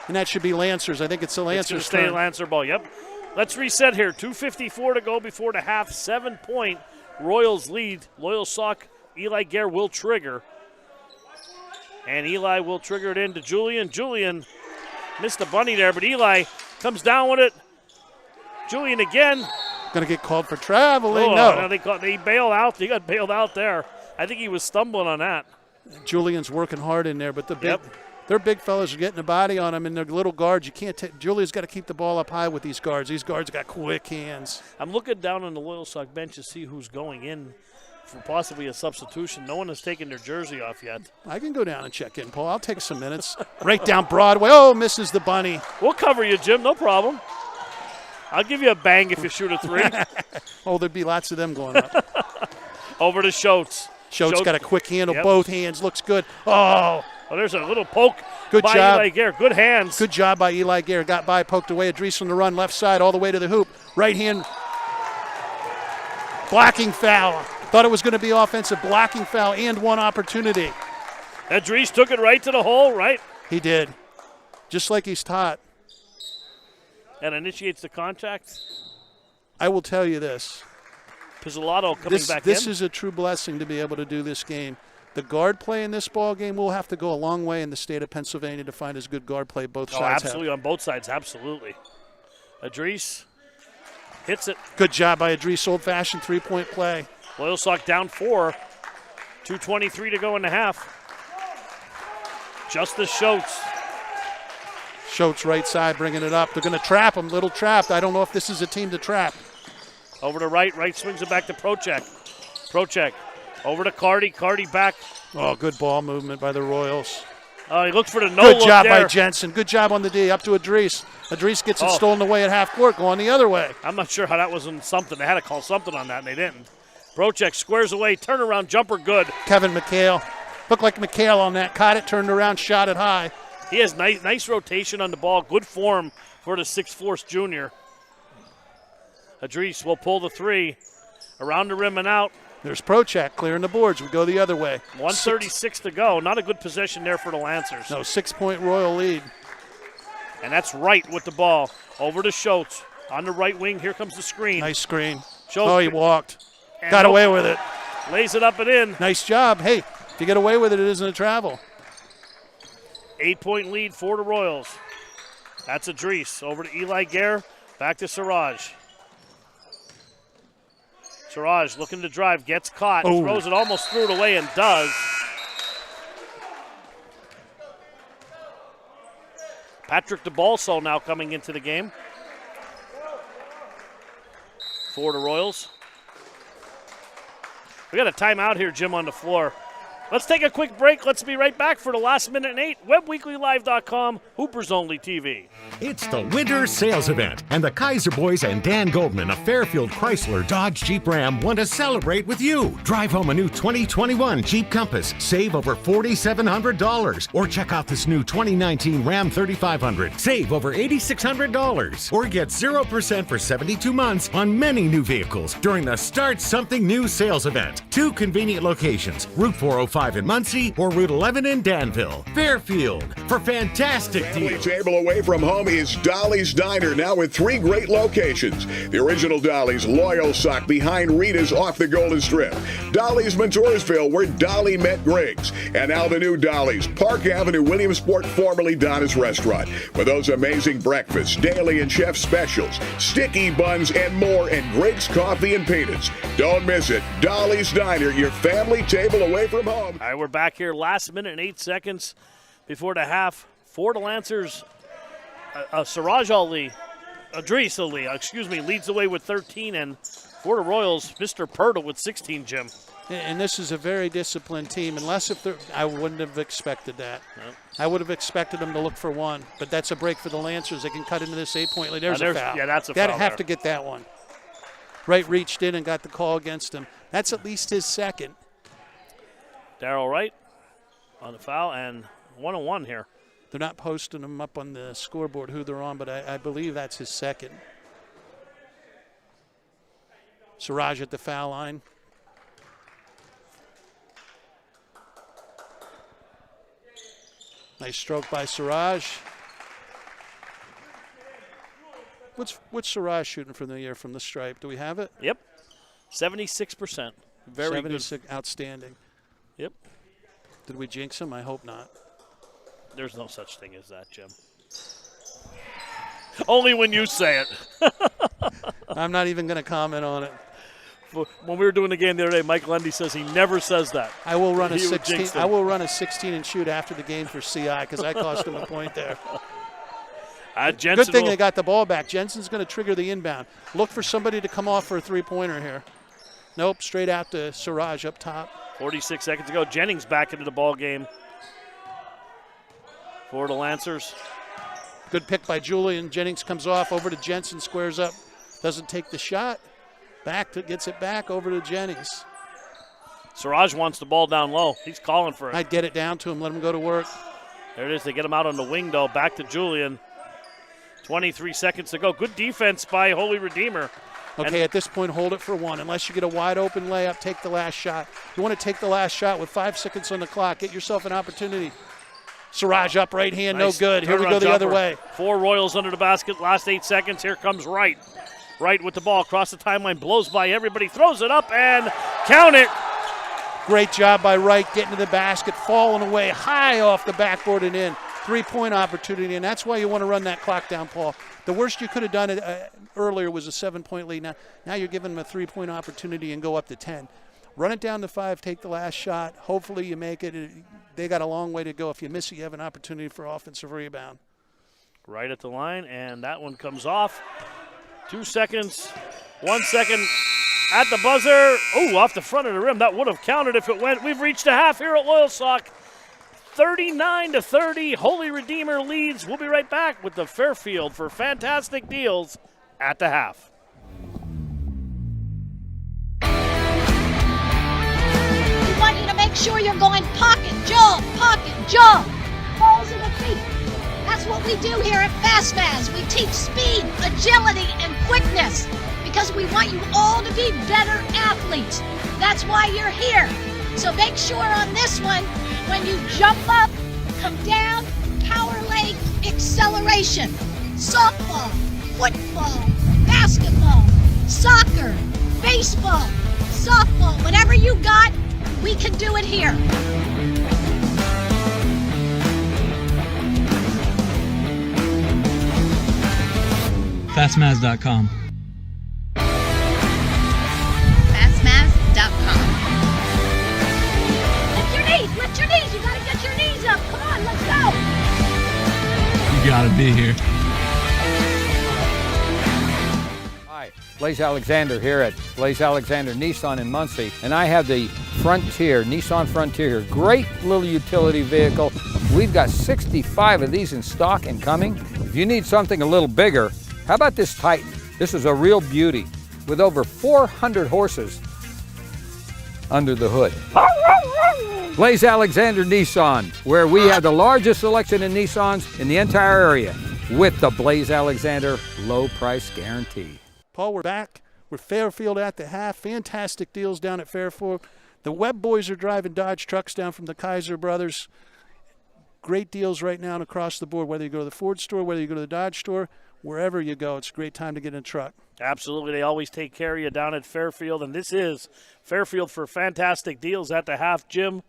And that should be Lancers. I think it's the Lancers' It's going to turn. stay Lancer ball, yep. Let's reset here. 2:54 to go before the half. 7-point Royals lead. Loyalsock, Eli Gare will trigger. And Eli will trigger it into Julian. Julian missed the bunny there, but Eli comes down with it. Julian again. Going to get called for traveling. No, they bailed out. He got bailed out there. I think he was stumbling on that. Julian's working hard in there, but their big fellas are getting the body on them, and their little guards, you can't take. Julian's got to keep the ball up high with these guards. These guards got quick hands. I'm looking down on the Loyalsock bench to see who's going in for possibly a substitution. No one has taken their jersey off yet. I can go down and check in, Paul. I'll take some minutes. Right down Broadway. Oh, misses the bunny. We'll cover you, Jim. No problem. I'll give you a bang if you shoot a 3. Oh, there'd be lots of them going up. Over to Schultz. Schultz got a quick handle, both hands. Looks good. Oh, there's a little poke good by job. Eli Gare. Good hands. Good job by Eli Gare. Got by, poked away. Adris on the run, left side, all the way to the hoop. Right hand. Blocking foul. Thought it was going to be offensive. Blocking foul and one opportunity. Adris took it right to the hole, right? He did. Just like he's taught. And initiates the contact. I will tell you this. Pizzolatto coming back in. This is a true blessing to be able to do this game. The guard play in this ball game will have to go a long way in the state of Pennsylvania to find as good guard play both sides absolutely, on both sides, absolutely. Adris hits it. Good job by Adris, old-fashioned three-point play. Loyalsock down 4. 2:23 to go in the half. Justice Schultz. Schultz right side bringing it up. They're going to trap him, little trapped. I don't know if this is a team to trap. Over to right swings it back to Prochek. Prochek over to Cardy. Cardy back. Oh, good ball movement by the Royals. He looks for the no-look. Good job there by Jensen. Good job on the D. Up to Adris. Adris gets it stolen away at half court. Going the other way. I'm not sure how that wasn't something. They had to call something on that, and they didn't. Prochek squares away. Turnaround jumper good. Kevin McHale. Looked like McHale on that. Caught it, turned around, shot it high. He has nice rotation on the ball. Good form for the 6'4" junior. Adris will pull the 3. Around the rim and out. There's Prochek clearing the boards. We go the other way. 1:36 to go. Not a good possession there for the Lancers. No, 6-point Royal lead. And that's right with the ball. Over to Schultz. On the right wing, here comes the screen. Nice screen. Schultz, he walked. Got away with it. Lays it up and in. Nice job. Hey, if you get away with it, it isn't a travel. 8-point lead for the Royals. That's Adris. Over to Eli Gare. Back to Siraj. Siraj looking to drive. Gets caught. Throws it, almost threw it away, and does. Patrick DeBalso now coming into the game for the Royals. We got a timeout here, Jim, on the floor. Let's take a quick break. Let's be right back for the last minute and 8. WebWeeklyLive.com, Hoopers Only TV. It's the winter sales event, and the Kaiser Boys and Dan Goldman of Fairfield Chrysler Dodge Jeep Ram want to celebrate with you. Drive home a new 2021 Jeep Compass, save over $4,700, or check out this new 2019 Ram 3500, save over $8,600, or get 0% for 72 months on many new vehicles during the Start Something New sales event. 2 convenient locations, Route 405 in Muncie or Route 11 in Danville. Fairfield, for fantastic Family deals. table away from home is Dolly's Diner, now with 3 great locations. The original Dolly's, Loyalsock, behind Rita's off the Golden Strip. Dolly's, Montoursville, where Dolly met Griggs. And now the new Dolly's, Park Avenue, Williamsport, formerly Donna's Restaurant. With those amazing breakfasts, daily and chef specials, sticky buns, and more, and Griggs Coffee and Peanuts. Don't miss it. Dolly's Diner, your family table away from home. All right, we're back here. Last minute and 8 seconds before the half. For the Lancers, Siraj Ali, Idris Ali, leads the way with 13. And for the Royals, Mr. Purtle with 16, Jim. And this is a very disciplined team. I wouldn't have expected that. No. I would have expected them to look for one. But that's a break for the Lancers. They can cut into this 8-point lead. There's a foul. Yeah, that's a foul. They have to get that one. Wright reached in and got the call against him. That's at least his second. Darrell Wright on the foul, and 1-on-1 here. They're not posting them up on the scoreboard who they're on, but I believe that's his second. Siraj at the foul line. Nice stroke by Siraj. What's Siraj shooting from the year from the stripe? Do we have it? Yep, 76%. Very 76, good. Outstanding. Yep. Did we jinx him? I hope not. There's no such thing as that, Jim. Only when you say it. I'm not even going to comment on it. When we were doing the game the other day, Mike Lundy says he never says that. I will run a 16. I will run a 16 and shoot after the game for CI because I cost him a point there. Good thing they got the ball back. Jensen's going to trigger the inbound. Look for somebody to come off for a three-pointer here. Nope, straight out to Siraj up top. 46 seconds to go. Jennings back into the ball game for the Lancers. Good pick by Julian. Jennings comes off over to Jensen, squares up, doesn't take the shot. Gets it back over to Jennings. Siraj wants the ball down low. He's calling for it. I'd get it down to him, let him go to work. There it is. They get him out on the wing, though. Back to Julian. 23 seconds to go. Good defense by Holy Redeemer. Okay, at this point, hold it for one. Unless you get a wide-open layup, take the last shot. You want to take the last shot with 5 seconds on the clock. Get yourself an opportunity. Siraj up, right hand, nice. No good. Here we go the other way. 4 Royals under the basket. Last 8 seconds. Here comes Wright. Wright with the ball across the timeline. Blows by everybody. Throws it up and count it. Great job by Wright getting to the basket, falling away high off the backboard and in. 3-point opportunity, and that's why you want to run that clock down, Paul. The worst you could have done earlier was a 7-point lead. Now you're giving them a 3-point opportunity and go up to 10. Run it down to 5, take the last shot. Hopefully you make it. They got a long way to go. If you miss it, you have an opportunity for offensive rebound. Right at the line, and that one comes off. 2 seconds, 1 second at the buzzer. Oh, off the front of the rim. That would have counted if it went. We've reached a half here at Loyalsock. 39-30, Holy Redeemer leads. We'll be right back with the Fairfield for fantastic deals at the half. We want you to make sure you're going pocket, jump, balls in the feet. That's what we do here at FastMaz. We teach speed, agility, and quickness because we want you all to be better athletes. That's why you're here. So make sure on this one, when you jump up, come down, power leg, acceleration. Softball, football, basketball, soccer, baseball, softball, whatever you got, we can do it here. Fastmaz.com. Fastmaz.com. Lift your knees. You got to get your knees up. Come on, let's go. You got to be here. Hi, Blaze Alexander here at Blaze Alexander Nissan in Muncie, and I have the Frontier, Nissan Frontier here. Great little utility vehicle. We've got 65 of these in stock and coming. If you need something a little bigger, how about this Titan? This is a real beauty with over 400 horses under the hood. Blaze Alexander Nissan, where we have the largest selection of Nissans in the entire area with the Blaze Alexander low price guarantee. Paul, we're back. We're Fairfield at the half. Fantastic deals down at Fairfield. The Webb boys are driving Dodge trucks down from the Kaiser brothers. Great deals right now and across the board, whether you go to the Ford store, whether you go to the Dodge store, wherever you go, it's a great time to get in a truck. Absolutely. They always take care of you down at Fairfield, and this is Fairfield for fantastic deals at the half. Jim,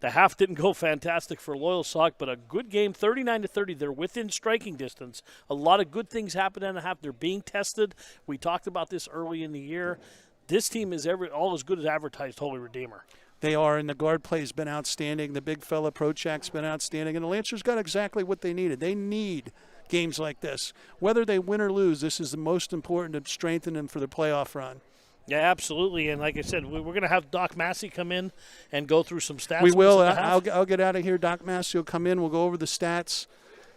the half didn't go fantastic for Loyalsock, but a good game, 39-30. They're within striking distance. A lot of good things happen in the half. They're being tested. We talked about this early in the year. This team is all as good as advertised Holy Redeemer. They are, and the guard play has been outstanding. The big fella Prochak's been outstanding, and the Lancers got exactly what they needed. They need games like this. Whether they win or lose, this is the most important to strengthen them for the playoff run. Yeah, absolutely. And like I said, we're going to have Doc Massey come in and go through some stats. We will. I'll get out of here. Doc Massey will come in. We'll go over the stats,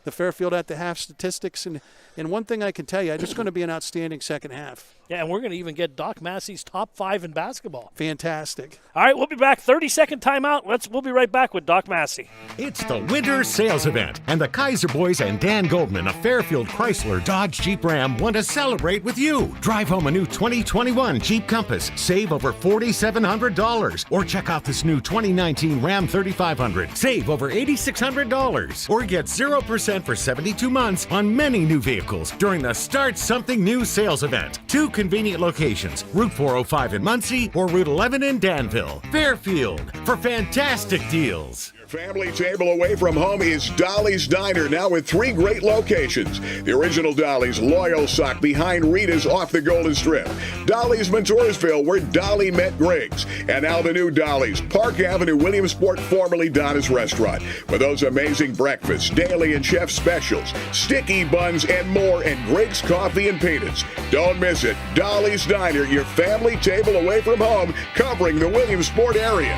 the Fairfield at the half statistics. And one thing I can tell you, it's going to be an outstanding second half. Yeah, and we're going to even get Doc Massey's top 5 in basketball. Fantastic. All right, we'll be back. 30-second timeout. We'll be right back with Doc Massey. It's the winter sales event, and the Kaiser boys and Dan Goldman of Fairfield Chrysler Dodge Jeep Ram want to celebrate with you. Drive home a new 2021 Jeep Compass, save over $4,700, or check out this new 2019 Ram 3500, save over $8,600, or get 0% for 72 months on many new vehicles during the Start Something New sales event. 2 convenient locations, Route 405 in Muncie or Route 11 in Danville. Fairfield for fantastic deals. Family table away from home is Dolly's Diner, now with 3 great locations. The original Dolly's, Loyalsock, behind Rita's off the Golden Strip. Dolly's Montoursville, where Dolly met Griggs. And now the new Dolly's, Park Avenue, Williamsport, formerly Donna's Restaurant. With those amazing breakfasts, daily and chef specials, sticky buns, and more, and Griggs coffee and peanuts. Don't miss it. Dolly's Diner, your family table away from home, covering the Williamsport area.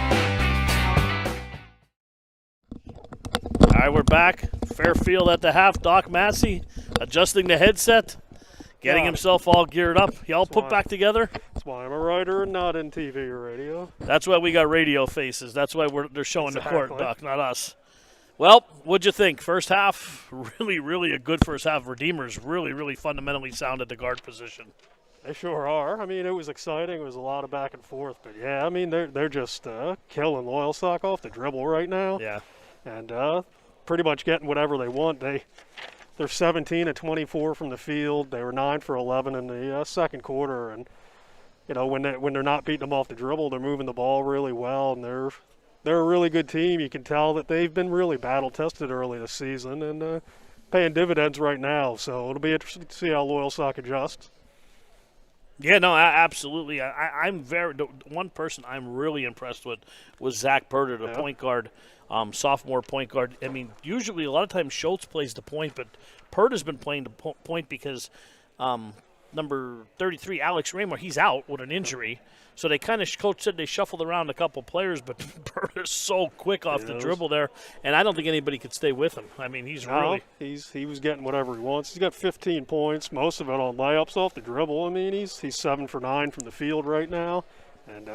All right, we're back. Fairfield at the half. Doc Massey adjusting the headset, getting himself all geared up. Y'all put back together? That's why I'm a writer and not in TV or radio. That's why we got radio faces. That's why they're showing the court, Doc, not us. Well, what'd you think? First half, really a good first half. Redeemers really fundamentally sound at the guard position. They sure are. I mean, it was exciting. It was a lot of back and forth. But, yeah, I mean, they're just killing Loyalsock off the dribble right now. Yeah. And pretty much getting whatever they want. They're 17 of 24 from the field. They were 9 for 11 in the second quarter. And, you know, when they're not beating them off the dribble, they're moving the ball really well. And they're a really good team. You can tell that they've been really battle-tested early this season and paying dividends right now. So it'll be interesting to see how Loyalsock adjusts. Yeah, no, absolutely. I'm one person I'm really impressed with was Zach Purder, the point guard, sophomore point guard. I mean, usually a lot of times Schultz plays the point, but Purder's been playing the point because number 33, Alex Raymore, he's out with an injury. So they Coach said they shuffled around a couple players, but Purder's so quick off the dribble there, and I don't think anybody could stay with him. I mean, he was getting whatever he wants. He's got 15 points, most of it on layups off the dribble. I mean, he's 7 for 9 from the field right now, and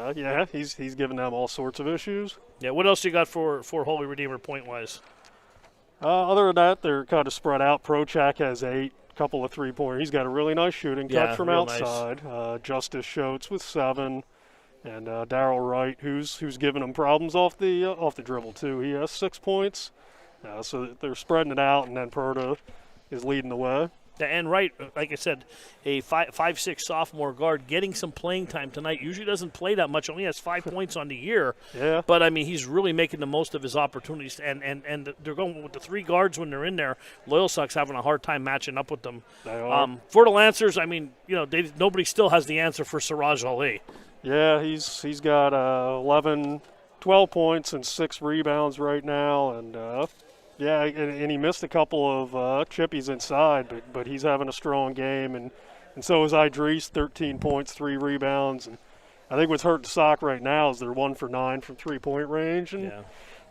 he's giving them all sorts of issues. Yeah, what else you got for Holy Redeemer point wise? Other than that, they're kind of spread out. Prochak has 8. Couple of 3-pointers. He's got a really nice shooting touch from outside. Nice. Justice Schultz with 7, and Darryl Wright, who's giving them problems off the dribble too. He has 6 points. So they're spreading it out, and then Purda is leading the way. And Wright, like I said, a 5'6" sophomore guard getting some playing time tonight. Usually doesn't play that much. Only has 5 points on the year. Yeah. But, I mean, he's really making the most of his opportunities. And they're going with the 3 guards when they're in there. Loyalsock's having a hard time matching up with them. They are. For the Lancers, I mean, you know, nobody still has the answer for Siraj Ali. Yeah, he's got 12 points and 6 rebounds right now. And, and he missed a couple of chippies inside, but he's having a strong game, and And so is Idris, 13 points, 3 rebounds. And I think what's hurting Sock right now is they're 1 for 9 from three-point range. And,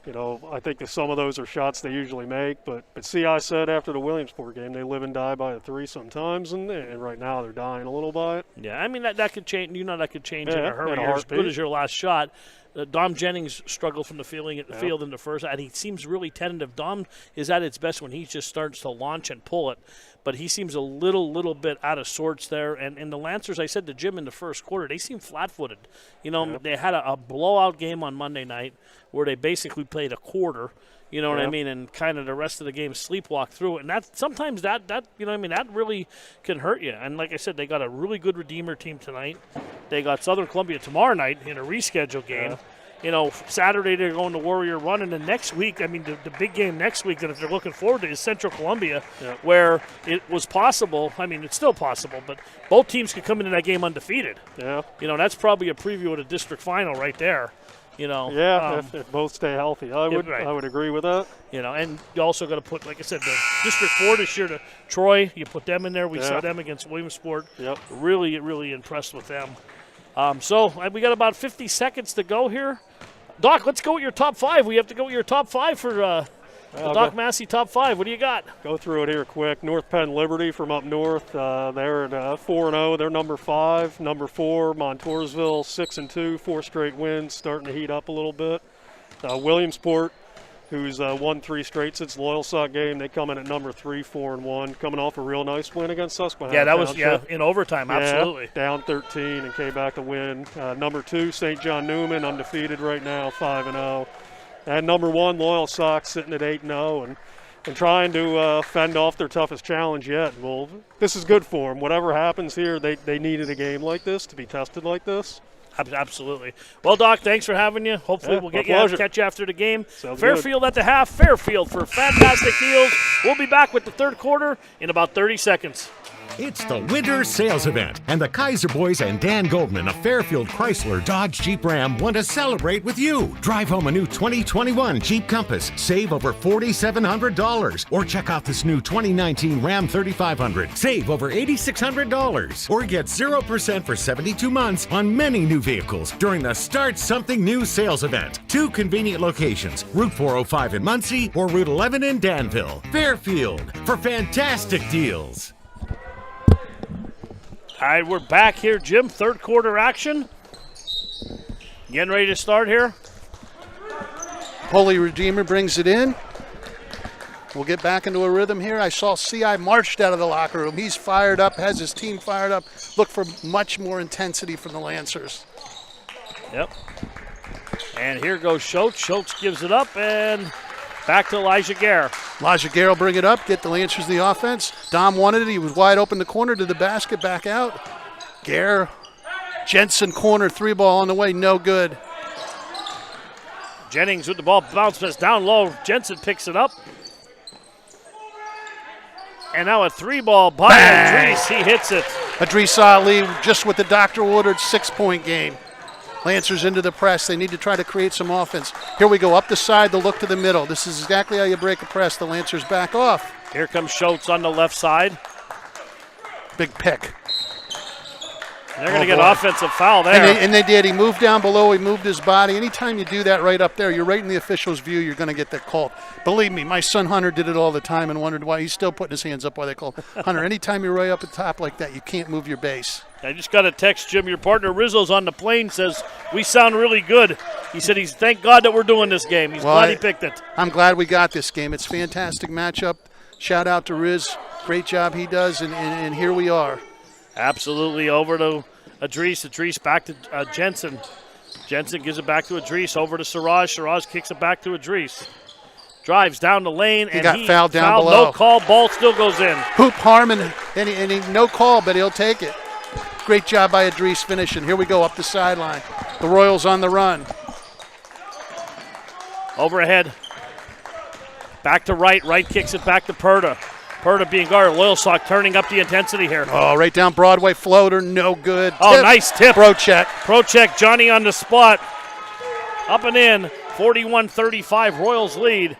I think that some of those are shots they usually make. But CI said after the Williamsport game, they live and die by a 3 sometimes. And right now they're dying a little by it. Yeah, I mean, that could change. That could change in a hurry. in a As heartbeat. good as your last shot. Dom Jennings struggled from the field in the first, and he seems really tentative. Dom is at its best when he just starts to launch and pull it, but he seems a little bit out of sorts there. And the Lancers, I said to Jim in the first quarter, they seem flat-footed. They had a blowout game on Monday night where they basically played a quarter. You know what I mean? And kind of the rest of the game sleepwalk through it. And that sometimes that really can hurt you. And like I said, they got a really good Redeemer team tonight. They got Southern Columbia tomorrow night in a rescheduled game. Saturday they're going to Warrior Run, and then next week, the big game next week that if they're looking forward to is Central Columbia, where it was possible. I mean, it's still possible, but both teams could come into that game undefeated. Yeah. That's probably a preview of the district final right there. If both stay healthy, I would agree with that. And you also got to put, like I said, the District 4 this year to Troy. You put them in there. We saw them against Williamsport. Yep. Really, really impressed with them. So we got about 50 seconds to go here. Doc, let's go with your top 5. We have to go with your top 5 for the Doc Massey top 5. What do you got? Go through it here quick. North Penn Liberty from up north. They're at 4-0. They're number 5. Number 4, Montoursville, 6-2. 4 straight wins, starting to heat up a little bit. Williamsport, who's won 3 straight since the Loyalsock game. They come in at number 3, 4-1, coming off a real nice win against Susquehanna. Yeah, that was in overtime, absolutely. Down 13 and came back to win. Number 2, St. John Newman, undefeated right now, 5-0. And number 1, Loyalsock, sitting at 8-0 and trying to fend off their toughest challenge yet. Well, this is good for them. Whatever happens here, they needed a game like this to be tested like this. Absolutely. Well, Doc, thanks for having you. Hopefully we'll catch you after the game. Sounds Fairfield good. at the half. Fairfield for fantastic deals. We'll be back with the third quarter in about 30 seconds. It's the winter sales event, and the Kaiser Boys and Dan Goldman of Fairfield Chrysler Dodge Jeep Ram want to celebrate with you. Drive home a new 2021 Jeep Compass, save over $4,700, or check out this new 2019 Ram 3500, save over $8,600, or get 0% for 72 months on many new vehicles during the Start Something New sales event. 2 convenient locations, Route 405 in Muncie or Route 11 in Danville. Fairfield, for fantastic deals. All right, we're back here, Jim. Third quarter action. Getting ready to start here. Holy Redeemer brings it in. We'll get back into a rhythm here. I saw CI marched out of the locker room. He's fired up, has his team fired up. Look for much more intensity from the Lancers. Yep. And here goes Schultz. Schultz gives it up, and back to Elijah Gare. Elijah Gare will bring it up, get the Lancers the offense. Dom wanted it. He was wide open the corner to the basket, back out. Gare, Jensen corner, 3-ball on the way, no good. Jennings with the ball, bounces down low. Jensen picks it up. And now a 3-ball by Idris. He hits it. Idris Ali just with the doctor ordered 6-point game. Lancers into the press. They need to try to create some offense. Here we go, up the side, the look to the middle. This is exactly how you break a press. The Lancers back off. Here comes Schultz on the left side. Big pick. They're going to get offensive foul there. And they did. He moved down below. He moved his body. Anytime you do that right up there, you're right in the official's view, you're going to get that called. Believe me, my son Hunter did it all the time and wondered why. He's still putting his hands up while they call. Hunter, anytime you're right up at the top like that, you can't move your base. I just got a text, Jim. Your partner Rizzo's on the plane, says, we sound really good. He said thank God that we're doing this game. He's glad he picked it. I'm glad we got this game. It's a fantastic matchup. Shout out to Riz. Great job he does, and here we are. Absolutely. Over to Idris. Idris back to Jensen. Jensen gives it back to Idris. Over to Siraj. Siraj kicks it back to Idris. Drives down the lane, and he got fouled down below. No call. Ball still goes in. Hoop Harmon, and he no call, but he'll take it. Great job by Idris finishing. Here we go up the sideline. The Royals on the run. Overhead. Back to right. Right kicks it back to Perda. Perda being guarded. Loyalsock turning up the intensity here. Oh, right down Broadway floater. No good. Oh, nice tip. Pro check. Pro check. Johnny on the spot. Up and in. 41-35. Royals lead.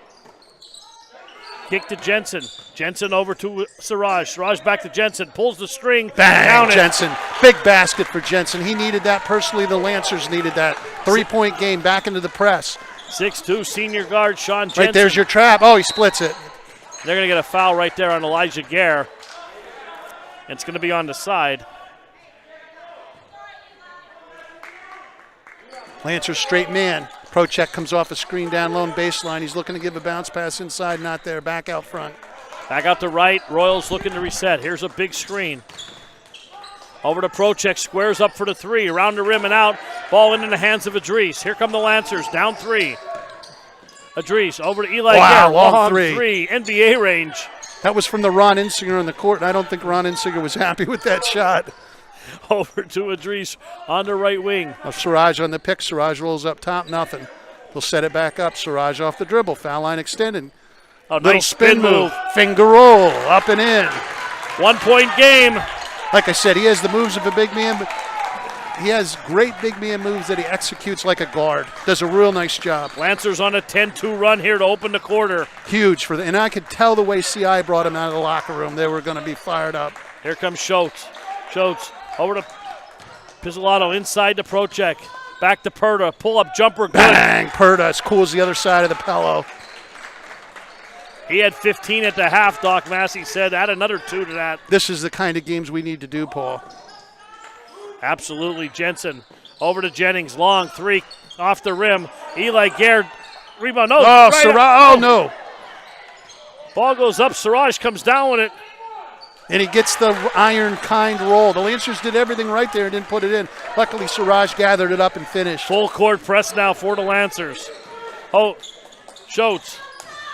Kick to Jensen. Jensen over to Siraj. Siraj back to Jensen. Pulls the string. Bang, Jensen. Big basket for Jensen. He needed that personally. The Lancers needed that. 3-point game back into the press. 6'2", senior guard Sean Jensen. Right there's your trap. Oh, he splits it. They're going to get a foul right there on Elijah Gare. It's going to be on the side. Lancers straight man. Prochek comes off a screen down low baseline. He's looking to give a bounce pass inside, not there. Back out front. Back out to right. Royals looking to reset. Here's a big screen. Over to Prochek. Squares up for the three. Around the rim and out. Ball into the hands of Idris. Here come the Lancers. Down 3. Idris over to Eli Gare. Long three. NBA range. That was from the Ron Insinger on the court, and I don't think Ron Insinger was happy with that shot. Over to Idris on the right wing. Siraj on the pick. Siraj rolls up top. Nothing. They'll set it back up. Siraj off the dribble. Foul line extended. Oh, little nice spin move. Finger roll. Up and in. 1-point game. Like I said, he has the moves of a big man, but he has great big man moves that he executes like a guard. Does a real nice job. Lancers on a 10-2 run here to open the quarter. Huge for and I could tell the way CI brought him out of the locker room. They were going to be fired up. Here comes Schultz. Schultz over to Pizzolato inside to Prochek. Back to Perda. Pull-up jumper. Good. Bang! Perda as cool as the other side of the pillow. He had 15 at the half, Doc Massey said. Add another 2 to that. This is the kind of games we need to do, Paul. Absolutely. Jensen over to Jennings. Long 3 off the rim. Eli Gare. Rebound. No. Oh, right Siraj. Oh, no. Ball goes up. Siraj comes down with it. And he gets the iron kind roll. The Lancers did everything right there and didn't put it in. Luckily, Siraj gathered it up and finished. Full court press now for the Lancers. Oh, Schultz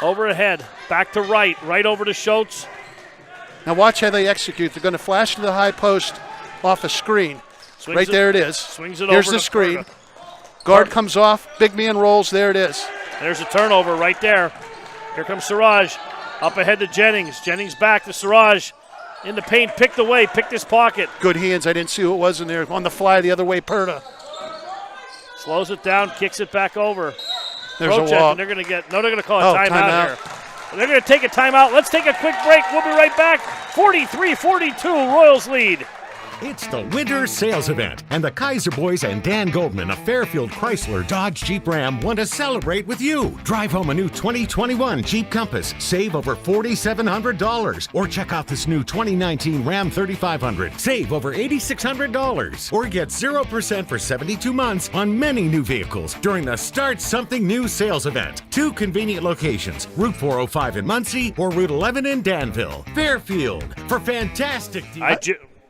over ahead. Back to right. Right over to Schultz. Now watch how they execute. They're going to flash to the high post off a screen. Right there it is. Swings it Here's over the screen. Guard comes off. Big man rolls. There it is. There's a turnover right there. Here comes Siraj. Up ahead to Jennings. Jennings back to Siraj. In the paint, picked away, picked his pocket. Good hands. I didn't see who it was in there. On the fly the other way, Perda. Slows it down, kicks it back over. There's Prochek, a walk. and they're going to call a timeout here. timeout. They're going to take a timeout. Let's take a quick break. We'll be right back. 43-42, Royals lead. It's the winter sales event, and the Kaiser Boys and Dan Goldman of Fairfield Chrysler Dodge Jeep Ram want to celebrate with you. Drive home a new 2021 Jeep Compass, save over $4,700, or check out this new 2019 Ram 3500, save over $8,600, or get 0% for 72 months on many new vehicles during the Start Something New sales event. 2 convenient locations, Route 405 in Muncie or Route 11 in Danville. Fairfield, for fantastic deals.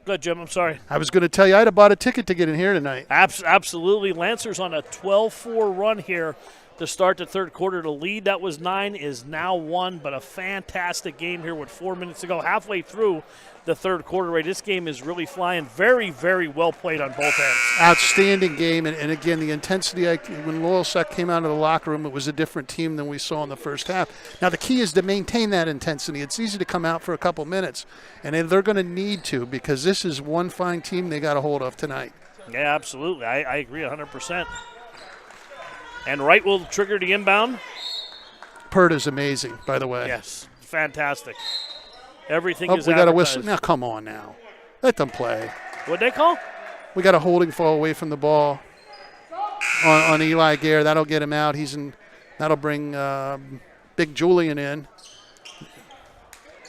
Good, Jim. I'm sorry. I was going to tell you I'd have bought a ticket to get in here tonight. Absolutely. Lancers on a 12-4 run here to start the third quarter. The lead that was 9 is now 1, but a fantastic game here with 4 minutes to go. Halfway through the third quarter, right? This game is really flying. Very, very well played on both ends. Outstanding game, and again, the intensity, when Loyalsock came out of the locker room, it was a different team than we saw in the first half. Now, the key is to maintain that intensity. It's easy to come out for a couple minutes, and they're going to need to, because this is one fine team they got a hold of tonight. Yeah, absolutely. I agree 100%. And Wright will trigger the inbound. Perda's amazing, by the way. Yes, fantastic. Everything is we got a whistle. advertised. Now, come on now. Let them play. What'd they call? We got a holding fall away from the ball on Eli Gare. That'll get him out. That'll bring Big Julian in.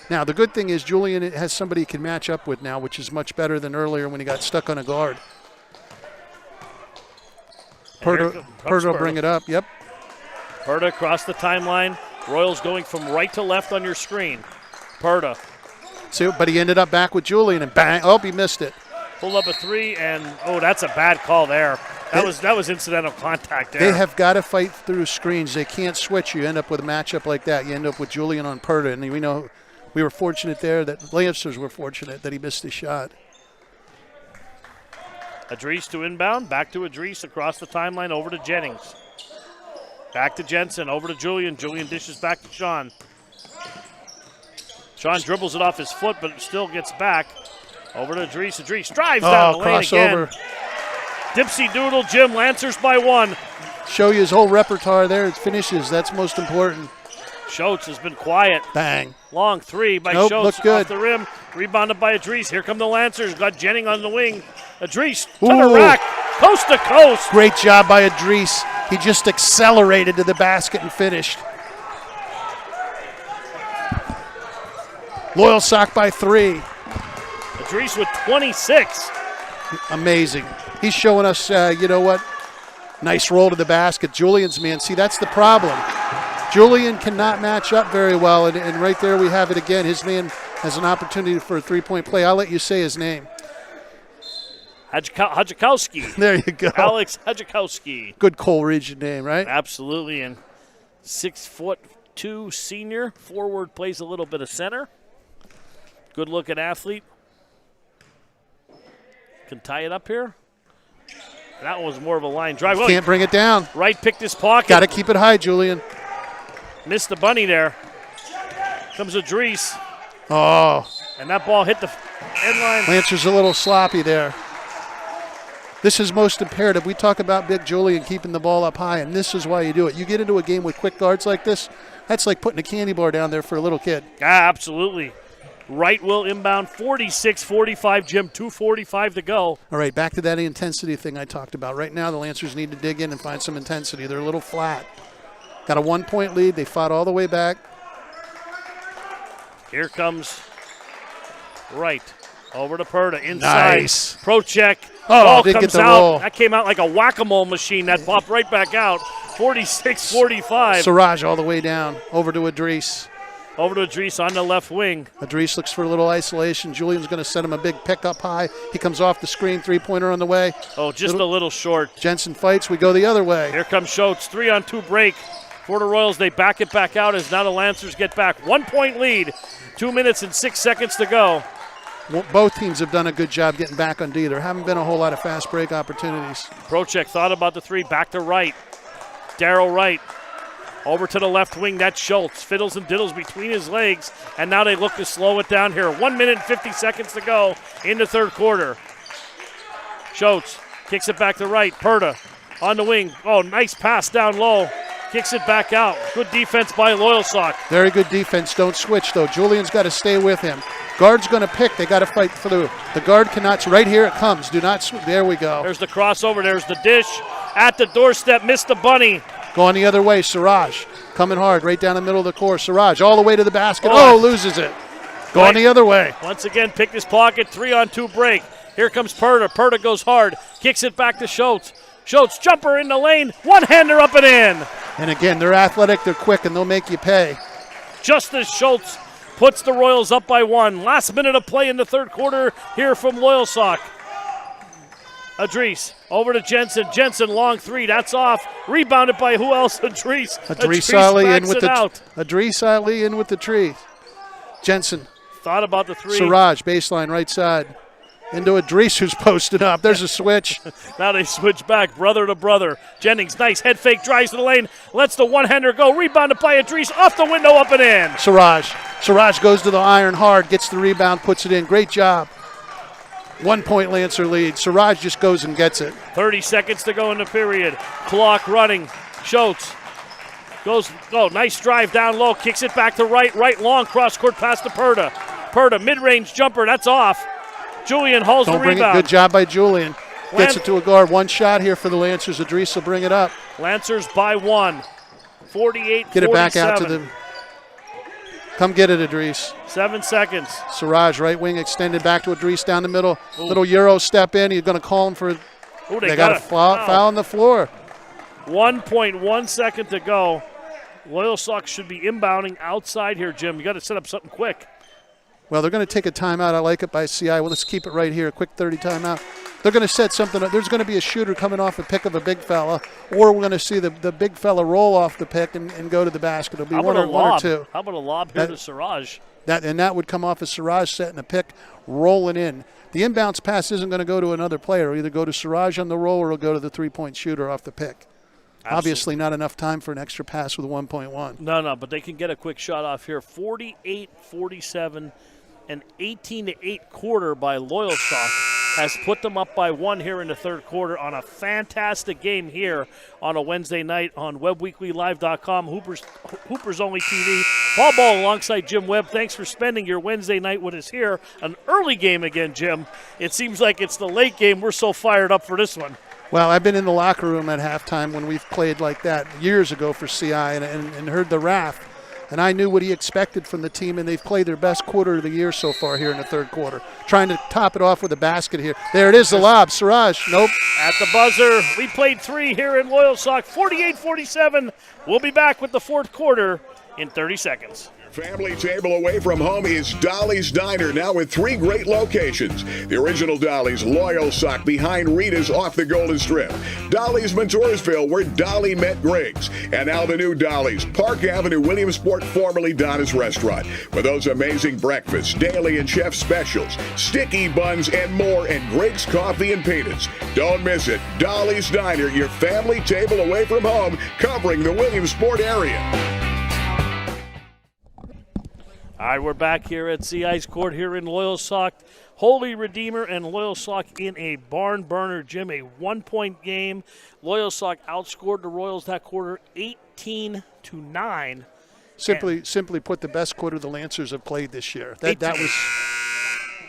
Now, the good thing is Julian has somebody he can match up with now, which is much better than earlier when he got stuck on a guard. Perda will bring it up. Yep. Perda across the timeline. Royals going from right to left on your screen. Perda. See, but he ended up back with Julian and bang. Oh, he missed it. Pulled up a 3, and that's a bad call there. That was incidental contact there. They have got to fight through screens. They can't switch. You end up with a matchup like that. You end up with Julian on Perda, and we know we were fortunate there. That Lancers were fortunate that he missed his shot. Idris to inbound, back to Idris across the timeline, over to Jennings. Back to Jensen, over to Julian. Julian dishes back to Sean. Sean dribbles it off his foot, but it still gets back. Over to Idris. Idris drives down the lane crossover again. Dipsy Doodle, Jim, Lancers by 1. Show you his whole repertoire there. It finishes. That's most important. Schultz has been quiet. Bang. Long three by Nope, Schultz looked good. off the rim. Rebounded by Idris. Here come the Lancers. Got Jennings on the wing. Idris to Ooh. the rack. Coast to coast. Great job by Idris. He just accelerated to the basket and finished. Loyalsock by 3. Idris with 26. Amazing. He's showing us, you know what? Nice roll to the basket. Julian's man. See, that's the problem. Julian cannot match up very well, and right there we have it again. His man has an opportunity for a three-point play. I'll let you say his name. Hadjikowski. There you go. Alex Hadjikowski. Good Coleridge name, right? Absolutely, and 6'2" senior. Forward, plays a little bit of center. Good-looking athlete. Can tie it up here. That was more of a line drive. Can't bring it down. Wright picked his pocket. Got to keep it high, Julian. Missed the bunny there. Comes Idris. Oh. And that ball hit the end line. Lancer's a little sloppy there. This is most imperative. We talk about Big Julian keeping the ball up high, and this is why you do it. You get into a game with quick guards like this, that's like putting a candy bar down there for a little kid. Absolutely. Wright will inbound 46-45, Jim. 2:45 to go. All right, back to that intensity thing I talked about. Right now the Lancers need to dig in and find some intensity. They're a little flat. Got a 1-point lead. They fought all the way back. Here comes Wright. Over to Perta. Inside. Nice. Pro check. Oh, ball didn't comes get the out. roll. That came out like a whack-a-mole machine. That popped right back out. 46-45. Siraj all the way down. Over to Idris. Over to Idris on the left wing. Idris looks for a little isolation. Julian's going to send him a big pick up high. He comes off the screen. Three-pointer on the way. Oh, just a little short. Jensen fights. We go the other way. Here comes Schultz. 3-on-2 break for the Royals. They back it back out as now the Lancers get back. 1-point lead. 2 minutes and 6 seconds to go. Well, both teams have done a good job getting back on D. There haven't been a whole lot of fast break opportunities. Prochek thought about the three. Back to Wright. Darryl Wright. Over to the left wing, that's Schultz. Fiddles and diddles between his legs, and now they look to slow it down here. 1 minute and 50 seconds to go in the third quarter. Schultz kicks it back to Wright. Perta on the wing. Oh, nice pass down low. Kicks it back out. Good defense by Loyalsock. Very good defense. Don't switch, though. Julian's got to stay with him. Guard's going to pick. They got to fight through. The guard cannot. Right here it comes. Do not switch. There we go. There's the crossover. There's the dish. At the doorstep. Missed the bunny. Going the other way, Siraj. Coming hard, right down the middle of the court. Siraj all the way to the basket. Oh, loses it. Going the other way. Once again, picked his pocket. 3-on-2 break. Here comes Perta. Perta goes hard. Kicks it back to Schultz. Schultz, jumper in the lane. One-hander up and in. And again, they're athletic, they're quick, and they'll make you pay. Just as Schultz puts the Royals up by 1. Last minute of play in the third quarter here from Loyalsock. Idris over to Jensen. Jensen, long three. That's off. Rebounded by who else? Idris. Idris Ali in with out. Idris Ali in with the tree. Jensen. Thought about the three. Siraj, baseline, right side. Into Idris, who's posted up. There's a switch. Now they switch back, brother to brother. Jennings, nice head fake, drives to the lane, lets the one-hander go. Rebounded by Idris, off the window, up and in. Siraj goes to the iron hard, gets the rebound, puts it in. Great job. 1-point Lancer lead. Siraj just goes and gets it. 30 seconds to go in the period. Clock running. Schultz goes, nice drive down low, kicks it back to Wright. Wright long, cross-court pass to Perta. Perta, mid-range jumper, that's off. Julian hauls the rebound. Good job by Julian. Gets it to a guard. One shot here for the Lancers. Idris will bring it up. Lancers by 1. 48-47. Get it back out to them. Come get it, Idris. 7 seconds. Siraj, right wing, extended back to Idris down the middle. Ooh. Little Euro step in. He's going to call him for they got a foul on the floor. 1.1 second to go. Loyalsock should be inbounding outside here, Jim. You got to set up something quick. Well, they're going to take a timeout. I like it by CI. Well, let's keep it right here. A quick 30 timeout. They're going to set something up. There's going to be a shooter coming off a pick of a big fella, or we're going to see the big fella roll off the pick and go to the basket. It'll be one or two. How about a lob here to Siraj? That would come off as Siraj setting a pick, rolling in. The inbounds pass isn't going to go to another player. It'll either go to Siraj on the roll or it'll go to the three-point shooter off the pick. Absolutely. Obviously not enough time for an extra pass with a 1.1. No, but they can get a quick shot off here. 48-47. An 18-8 quarter by Loyalsock. has put them up by 1 here in the third quarter on a fantastic game here on a Wednesday night on WebWeeklyLive.com, Hoopers Only TV. Paul Ball alongside Jim Webb. Thanks for spending your Wednesday night with us here. An early game again, Jim. It seems like it's the late game. We're so fired up for this one. Well, I've been in the locker room at halftime when we've played like that years ago for CI and heard the wrath. And I knew what he expected from the team, and they've played their best quarter of the year so far here in the third quarter. Trying to top it off with a basket here. There it is, the lob. Siraj, nope. At the buzzer, we played 3 here in Loyalsock, 48-47. We'll be back with the fourth quarter in 30 seconds. Family table away from home is Dolly's Diner, now with 3 great locations. The original Dolly's, Loyalsock, behind Rita's off the Golden Strip. Dolly's Montoursville, where Dolly met Griggs. And now the new Dolly's, Park Avenue, Williamsport, formerly Donna's Restaurant. With those amazing breakfasts, daily and chef specials, sticky buns, and more, and Griggs coffee and peanuts. Don't miss it. Dolly's Diner, your family table away from home, covering the Williamsport area. All right, we're back here at CI's court here in Loyalsock. Holy Redeemer and Loyalsock in a barn burner, Jim, a 1-point game. Loyalsock outscored the Royals that quarter 18-9. Simply put, the best quarter the Lancers have played this year. That was,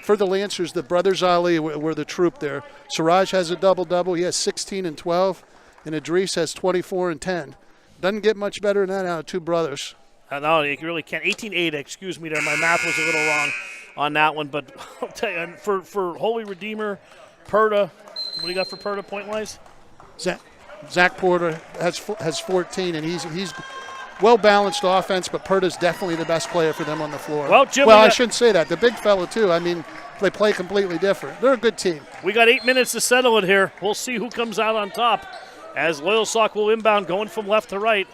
for the Lancers, the brothers Ali were the troop there. Siraj has a double-double. He has 16 and 12, and Idris has 24 and 10. Doesn't get much better than that out of 2 brothers. No, you really can't. 18-8, excuse me there. My math was a little wrong on that one. But I'll tell you, for Holy Redeemer, Perda, what do you got for Perda point-wise? Zach Porter has 14, and he's well-balanced offense, but Perda's definitely the best player for them on the floor. Well, Jim, I shouldn't say that. The big fella, too. I mean, they play completely different. They're a good team. We got 8 minutes to settle it here. We'll see who comes out on top as Loyalsock will inbound, going from left to right.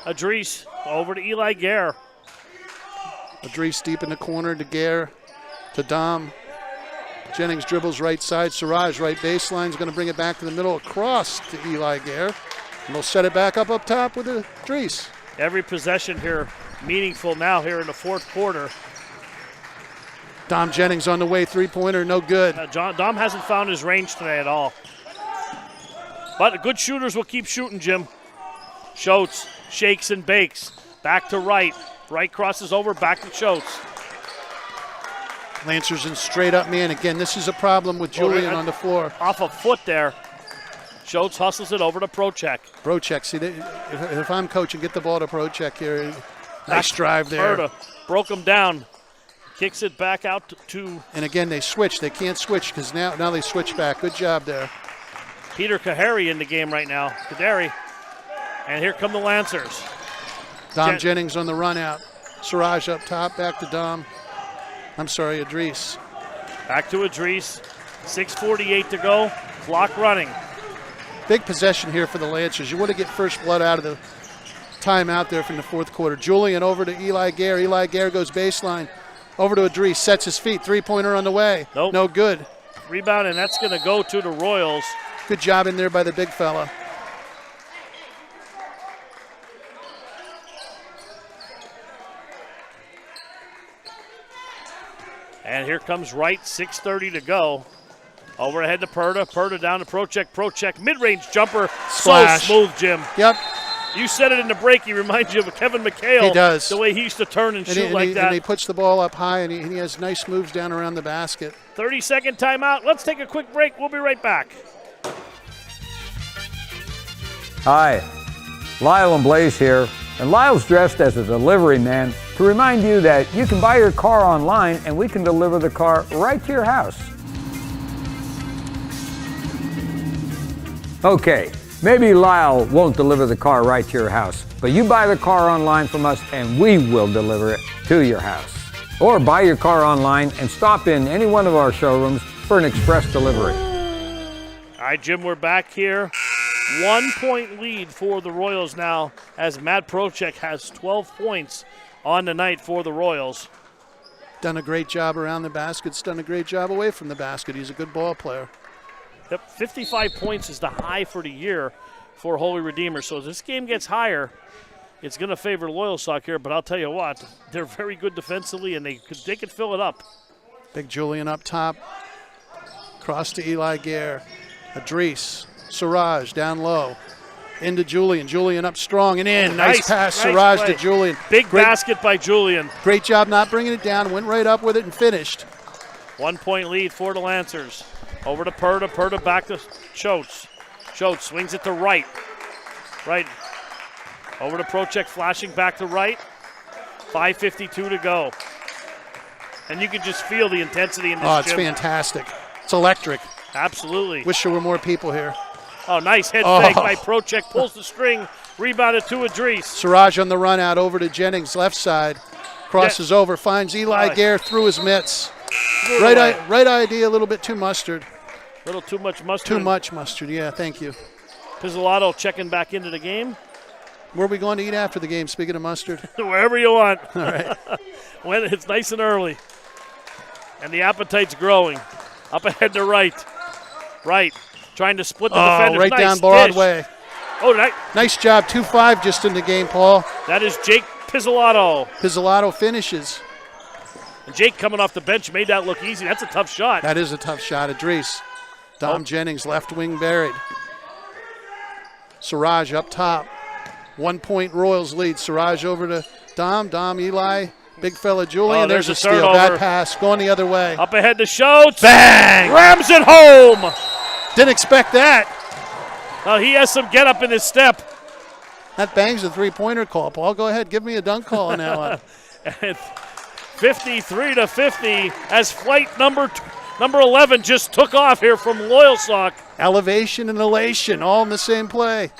Idris over to Eli Gare. Idris deep in the corner to Gare, to Dom. Jennings dribbles right side. Siraj right baseline is going to bring it back to the middle across to Eli Gare. And they'll set it back up top with Idris. Every possession here meaningful now here in the fourth quarter. Dom Jennings on the way, three-pointer, no good. Dom hasn't found his range today at all. But the good shooters will keep shooting, Jim. Schultz shakes and bakes. Back to right. Right crosses over, back to Schultz. Lancers in straight up man. Again, this is a problem with Julian on the floor. Off a foot there. Schultz hustles it over to Procek. Procek, see, if I'm coaching, get the ball to Procek here. Nice drive there. Perda broke him down. Kicks it back out to. And again, they switch. They can't switch because now they switch back. Good job there. Peter Kahari in the game right now. Kadari. And here come the Lancers. Dom Jennings on the run out. Siraj up top, back to Dom. I'm sorry, Idris. Back to Idris. 6:48 to go. Clock running. Big possession here for the Lancers. You want to get first blood out of the timeout there from the fourth quarter. Julian over to Eli Gare. Eli Gare goes baseline. Over to Idris. Sets his feet. Three-pointer on the way. Nope. No good. Rebound, and that's going to go to the Royals. Good job in there by the big fella. And here comes Wright, 6:30 to go. Overhead to Perda. Perda down to Procek. Procek, mid-range jumper. Splash. So smooth, Jim. Yep. You said it in the break. He reminds you of Kevin McHale. He does. The way he used to turn and shoot like that. And he puts the ball up high, and he has nice moves down around the basket. 30-second timeout. Let's take a quick break. We'll be right back. Hi, Lyle and Blaze here. And Lyle's dressed as a delivery man to remind you that you can buy your car online and we can deliver the car right to your house. Okay, maybe Lyle won't deliver the car right to your house, but you buy the car online from us and we will deliver it to your house. Or buy your car online and stop in any one of our showrooms for an express delivery. All right, Jim, we're back here. 1 point lead for the Royals now as Matt Procek has 12 points on the night for the Royals. Done a great job around the basket. Done a great job away from the basket. He's a good ball player. Yep, 55 points is the high for the year for Holy Redeemer. So as this game gets higher, it's going to favor Loyalsock here. But I'll tell you what, they're very good defensively, and they could fill it up. Big Julian up top. Cross to Eli Gare. Adrice. Siraj down low. Into Julian. Julian up strong and in. Nice pass, Siraj to Julian. Big basket by Julian. Great job not bringing it down. Went right up with it and finished. 1 point lead for the Lancers. Over to Purda. Purda back to Schultz. Schultz swings it to right. Right. Over to Procek, flashing back to right. 5:52 to go. And you can just feel the intensity in this Oh, it's gym. fantastic. It's electric. Absolutely. Wish there were more people here. Oh, nice head fake by Procek. Pulls the string. Rebounded to Adrice. Siraj on the run out over to Jennings, left side. Crosses over, finds Eli Gare through his mitts. Right idea, a little bit too mustard. A little too much mustard. Too much mustard, yeah, thank you. Pizzolatto checking back into the game. Where are we going to eat after the game, speaking of mustard? Wherever you want. All right. When it's nice and early. And the appetite's growing. Up ahead to right. Right. Trying to split the defenders. Right nice down Broadway. Dish. Oh, nice job. 2-5 just in the game, Paul. That is Jake Pizzolatto. Pizzolatto finishes. And Jake coming off the bench made that look easy. That's a tough shot. That is a tough shot. Adrice. Dom Jennings, left wing buried. Siraj up top. 1 point Royals lead. Siraj over to Dom. Dom, Eli. Big fella Julian. There's a steal. turnover. Bad pass. Going the other way. Up ahead to Schultz. Bang! Rams it home. Didn't expect that. Oh, he has some get up in his step. That bangs a three-pointer call. Paul, go ahead. Give me a dunk call now. 53-50 as flight number 11 just took off here from Loyalsock. Elevation and elation all in the same play.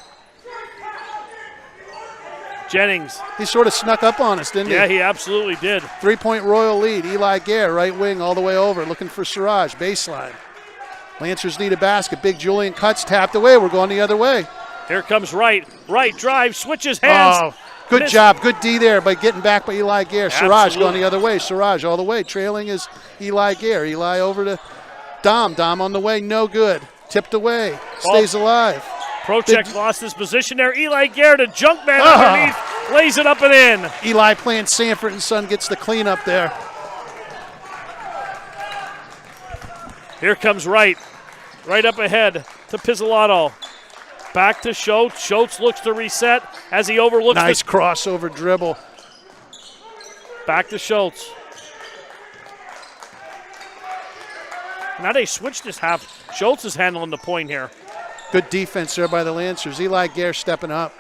Jennings. He sort of snuck up on us, didn't he? Yeah, he absolutely did. 3-point Royal lead. Eli Gare, right wing, all the way over, looking for Siraj, baseline. Lancers need a basket. Big Julian cuts, tapped away. We're going the other way. Here comes Right. Right drive, switches hands. Oh, good job. Good D there by getting back by Eli Gare. Siraj going the other way. Siraj all the way. Trailing is Eli Gare. Eli over to Dom. Dom on the way. No good. Tipped away. Stays alive. Procek lost his position there. Eli Gare to Junkman underneath. Lays it up and in. Eli playing Sanford and Son gets the cleanup there. Here comes Right. Right up ahead to Pizzolatto. Back to Schultz. Schultz looks to reset as he overlooks. Nice crossover dribble. Back to Schultz. Now they switched this half. Schultz is handling the point here. Good defense there by the Lancers. Eli Gare stepping up.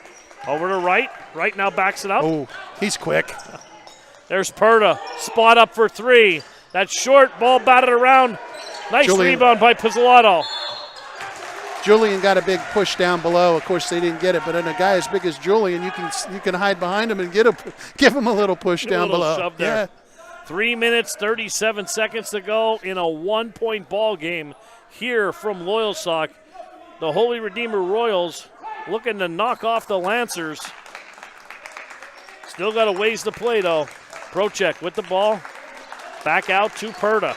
Over to Right. Right now backs it up. Oh, he's quick. There's Purda. Spot up for three. That short ball batted around. Nice rebound by Pizzolatto. Julian got a big push down below. Of course, they didn't get it, but in a guy as big as Julian, you can hide behind him and give him a little push down below. Shove there. 3 minutes, 37 seconds to go in a 1 point ball game here from Loyalsock. The Holy Redeemer Royals looking to knock off the Lancers. Still got a ways to play, though. Procek with the ball. Back out to Purda.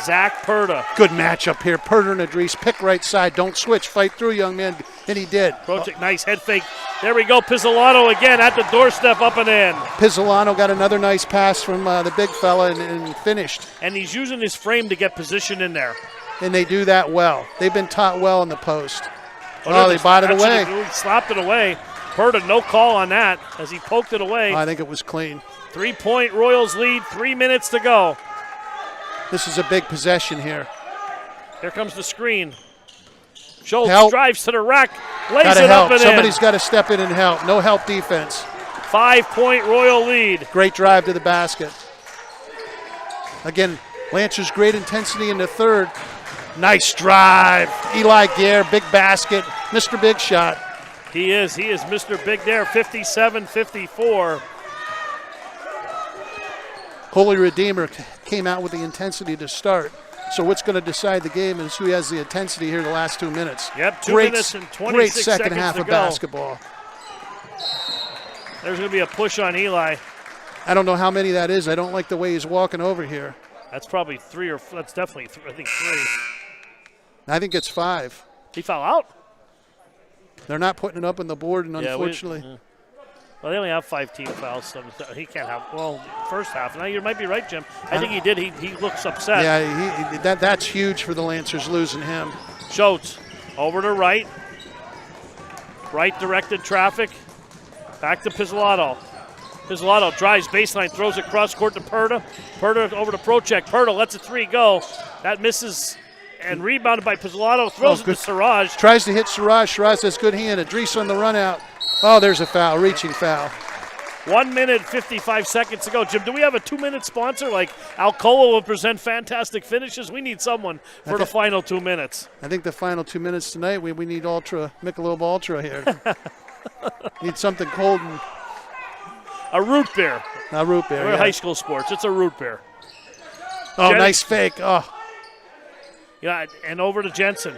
Zach Purda. Good matchup here. Purda and Adrice pick right side. Don't switch. Fight through, young man. And he did. Procek, nice head fake. There we go. Pizzolatto again at the doorstep, up and in. Pizzolatto got another nice pass from the big fella and finished. And he's using his frame to get position in there. And they do that well. They've been taught well in the post. Oh, they bought it away. He slapped it away. Purda, no call on that as he poked it away. I think it was clean. 3 point Royals lead, 3 minutes to go. This is a big possession here. Here comes the screen. Schultz drives to the rack, lays gotta it help. up and Somebody's got to step in and help. No help defense. 5 point Royal lead. Great drive to the basket. Again, Lancers great intensity in the third. Nice drive. Eli Gare, big basket. Mr. Big Shot. He is Mr. Big there, 57-54. Holy Redeemer came out with the intensity to start. So what's going to decide the game is who has the intensity here the last 2 minutes. Yep, 2 minutes and 26 great second seconds half to of go. basketball. There's going to be a push on Eli. I don't know how many that is. I don't like the way he's walking over here. That's probably three or that's definitely I think 3. I think it's 5. He foul out? They're not putting it up on the board, and unfortunately. Well, they only have 5 team fouls, so he can't have. Well, first half. Now you might be right, Jim. I think he did. He looks upset. Yeah, that's huge for the Lancers losing him. Schultz over to right. Right directed traffic. Back to Pizzolato. Pizzolato drives baseline, throws it cross court to Perda. Perda over to Procek. Perda lets a 3 go. That misses and rebounded by Pizzolato. Throws it to Siraj. Tries to hit Siraj. Siraj has good hand. Idris on the run out. Oh, there's a foul, reaching foul. 1 minute, 55 seconds to go. Jim, do we have a 2-minute sponsor? Like Alcoa will present fantastic finishes. We need someone for the final 2 minutes. I think the final 2 minutes tonight, we need Ultra, Michelob Ultra here. Need something cold. And a root beer. A root beer, We're high school sports. It's a root beer. Oh, nice fake. Oh. Yeah, and over to Jensen.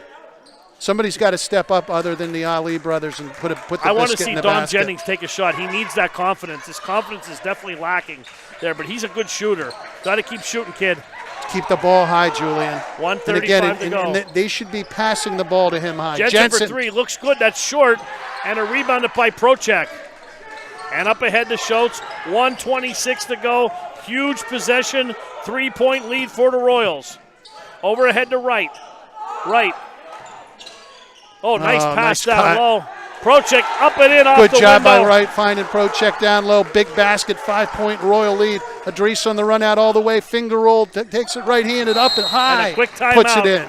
Somebody's got to step up other than the Ali brothers and put the biscuit in the basket. I want to see Don Jennings take a shot. He needs that confidence. His confidence is definitely lacking there, but he's a good shooter. Got to keep shooting, kid. Keep the ball high, Julian. 1:35 to go. And they should be passing the ball to him high. Jensen for 3. Looks good. That's short. And a rebound by Procek. And up ahead to Schultz. 1:26 to go. Huge possession. 3-point lead for the Royals. Over ahead to right. Right. Oh, nice pass down low. Procek up and in off the window. Good job by Wright finding Procek down low. Big basket, 5-point Royal lead. Idris on the run out all the way. Finger roll, takes it right-handed up and high. And a quick timeout. Puts it in.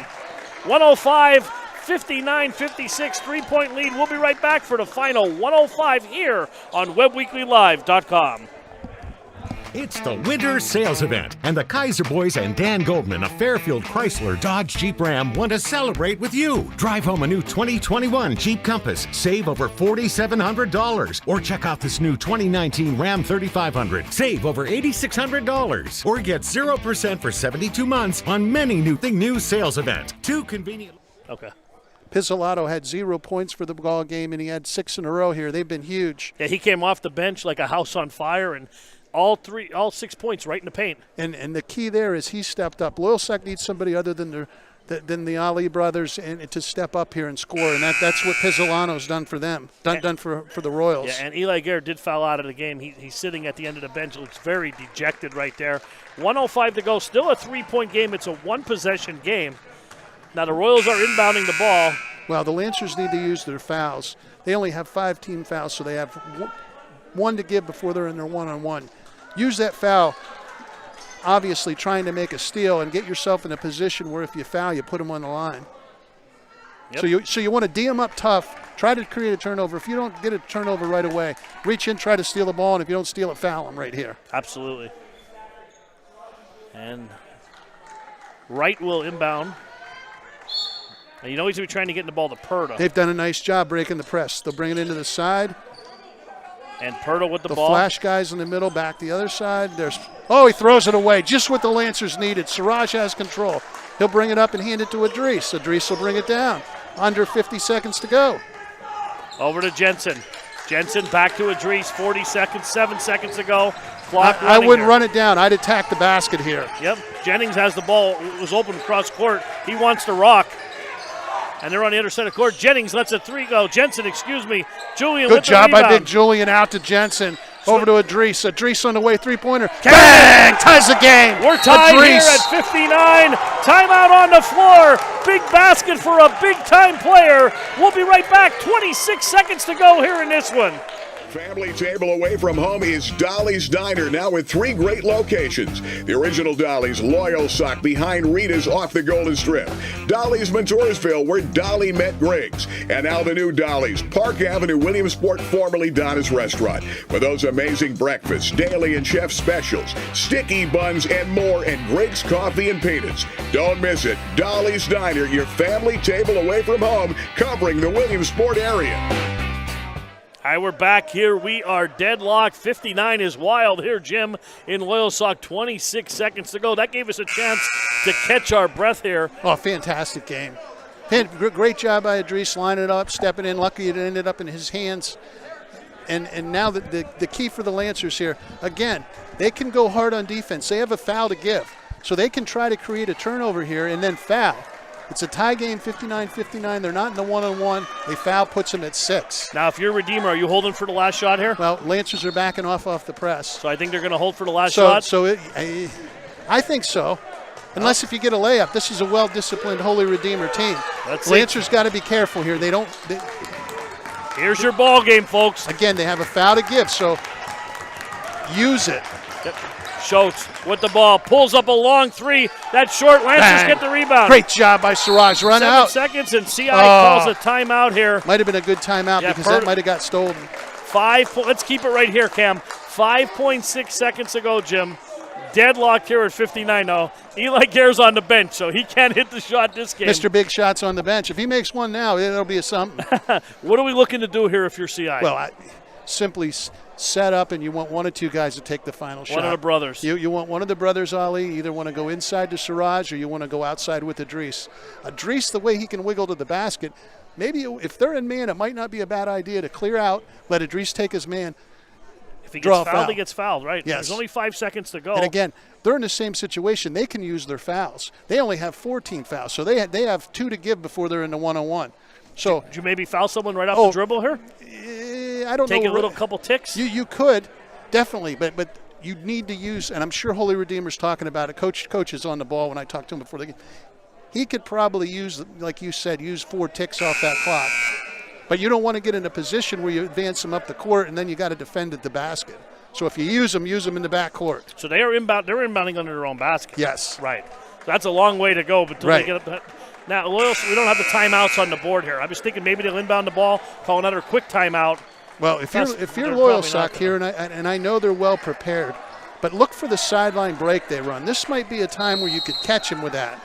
105, 59-56, 3-point lead. We'll be right back for the final 105 here on WebWeeklyLive.com. It's the winter sales event, and the Kaiser Boys and Dan Goldman of Fairfield Chrysler Dodge Jeep Ram want to celebrate with you. Drive home a new 2021 Jeep Compass, save over $4,700, or check out this new 2019 Ram 3500, save over $8,600, or get 0% for 72 months on many new sales event. Too convenient. Okay. Pizzolato had 0 points for the ball game, and he had 6 in a row here. They've been huge. Yeah, he came off the bench like a house on fire, and all 6 points right in the paint. And the key there is he stepped up. Loyalsock needs somebody other than the Ali brothers and to step up here and score, and that's what Pizzolano's done for them, done for the Royals. Yeah, and Eli Garrett did foul out of the game. He's sitting at the end of the bench. Looks very dejected right there. 1:05 to go. Still a 3-point game. It's a 1-possession game. Now the Royals are inbounding the ball. Well, the Lancers need to use their fouls. They only have 5 team fouls, so they have one to give before they're in their one-on-one. Use that foul, obviously trying to make a steal and get yourself in a position where if you foul, you put them on the line. Yep. So you want to D them up tough, try to create a turnover. If you don't get a turnover right away, reach in, try to steal the ball, and if you don't steal it, foul them right here. Absolutely. And Wright will inbound. And you know he's going to be trying to get the ball to Perda. They've done a nice job breaking the press. They'll bring it into the side. And Perda with the ball. The flash guys in the middle, back the other side. He throws it away. Just what the Lancers needed. Siraj has control. He'll bring it up and hand it to Idris. Idris will bring it down. Under 50 seconds to go. Over to Jensen. Jensen back to Idris. 40 seconds, 7 seconds to go. Clock I wouldn't here. run it down. I'd attack the basket here. Yep. Jennings has the ball. It was open across court. He wants to rock. And they're on the other side of court. Jennings lets a 3 go. Jensen, Julian Good with the job rebound. by Big Julian out to Jensen. Over to Idris. Idris on the way, 3-pointer. Bang! Ties the game. We're tied Idris. here at 59. Timeout on the floor. Big basket for a big-time player. We'll be right back. 26 seconds to go here in this one. Family table away from home is Dolly's Diner, now with 3 great locations. The original Dolly's Loyalsock behind Rita's off the Golden Strip. Dolly's Montoursville, where Dolly met Griggs. And now the new Dolly's, Park Avenue, Williamsport, formerly Donna's Restaurant. With those amazing breakfasts, daily and chef specials, sticky buns, and more, and Griggs Coffee and Peanuts. Don't miss it. Dolly's Diner, your family table away from home, covering the Williamsport area. All right, we're back here. We are deadlocked. 59 is wild here, Jim, in Loyalsock. 26 seconds to go. That gave us a chance to catch our breath here. Oh, fantastic game. Great job by Idris lining it up, stepping in. Lucky it ended up in his hands. And now the key for the Lancers here, again, they can go hard on defense. They have a foul to give. So they can try to create a turnover here and then foul. It's a tie game, 59-59. They're not in the one-on-one. A foul puts them at 6. Now, if you're a Redeemer, are you holding for the last shot here? Well, Lancers are backing off the press. So I think they're going to hold for the last shot? I think so. Unless if you get a layup. This is a well-disciplined Holy Redeemer team. Lancers got to be careful here. Here's your ball game, folks. Again, they have a foul to give, so use it. Yep. Schultz with the ball, pulls up a long 3. That's short. Lancers get the rebound. Great job by Siraj. Run 7 out. seconds, and CI calls a timeout here. Might have been a good timeout because that might have got stolen. Let's keep it right here, Cam. 5.6 seconds ago, Jim. Deadlocked here at 59 now. Eli Gare's on the bench, so he can't hit the shot this game. Mr. Big Shot's on the bench. If he makes one now, it'll be a something. What are we looking to do here if you're CI? Well, simply set up, and you want one or two guys to take the final shot. One of the brothers. You want one of the brothers, Ali. You either want to go inside to Siraj or you want to go outside with Idris. Idris, the way he can wiggle to the basket, maybe if they're in man, it might not be a bad idea to clear out, let Idris take his man. If he gets fouled, he gets fouled, right? Yes. There's only 5 seconds to go. And again, they're in the same situation. They can use their fouls. They only have 14 fouls, so they have 2 to give before they're in the one-on-one. So did you maybe foul someone right off the dribble here? I don't know. Take a little couple ticks? You could, definitely, but you need to use, and I'm sure Holy Redeemer's talking about it. Coach is on the ball when I talked to him before the game. He could probably use, like you said, use 4 ticks off that clock. But you don't want to get in a position where you advance them up the court and then you got to defend at the basket. So if you use them in the back court. So they're inbounding under their own basket. Yes. Right. So that's a long way to go until they get up the. Now, we don't have the timeouts on the board here. I was thinking maybe they'll inbound the ball, call another quick timeout. Well, if you're Loyalsock here, and I know they're well prepared, but look for the sideline break they run. This might be a time where you could catch him with that.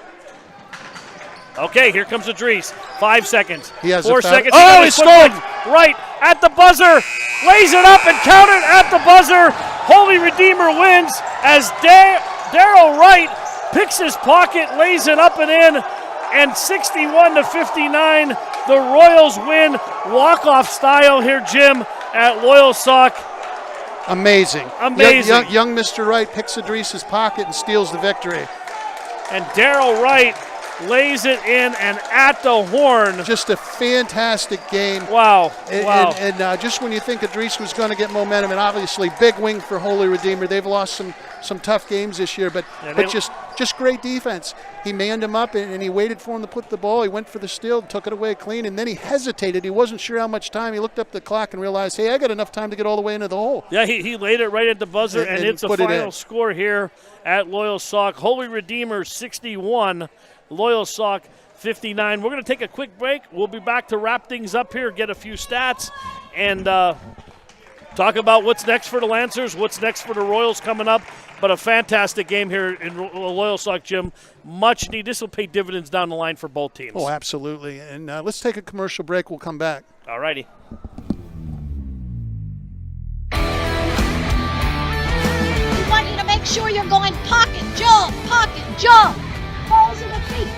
Okay, here comes Idris. 5 seconds. He has 4 seconds. Oh, he scored! Right at the buzzer. Lays it up and counted at the buzzer. Holy Redeemer wins as Darryl Wright picks his pocket, lays it up and in, and 61-59, the Royals win walk-off style here, Jim, at Loyalsock. Amazing. Amazing. Young Mr. Wright picks Idris's pocket and steals the victory. And Darryl Wright lays it in and at the horn. Just a fantastic game. Wow. And just when you think Idris was going to get momentum, and obviously big wing for Holy Redeemer. They've lost some tough games this year, but just great defense. He manned him up and he waited for him to put the ball. He went for the steal, took it away clean, and then he hesitated. He wasn't sure how much time. He looked up the clock and realized, hey, I got enough time to get all the way into the hole. Yeah, he laid it right at the buzzer, and it's a final score here at Loyalsock. Holy Redeemer 61, Loyalsock 59. We're going to take a quick break. We'll be back to wrap things up here, get a few stats, and talk about what's next for the Lancers, what's next for the Royals coming up. But a fantastic game here in Loyalsock, Jim. Much need. This will pay dividends down the line for both teams. Oh, absolutely. And let's take a commercial break. We'll come back. All righty. We want you to make sure you're going pocket, jump, balls in the feet.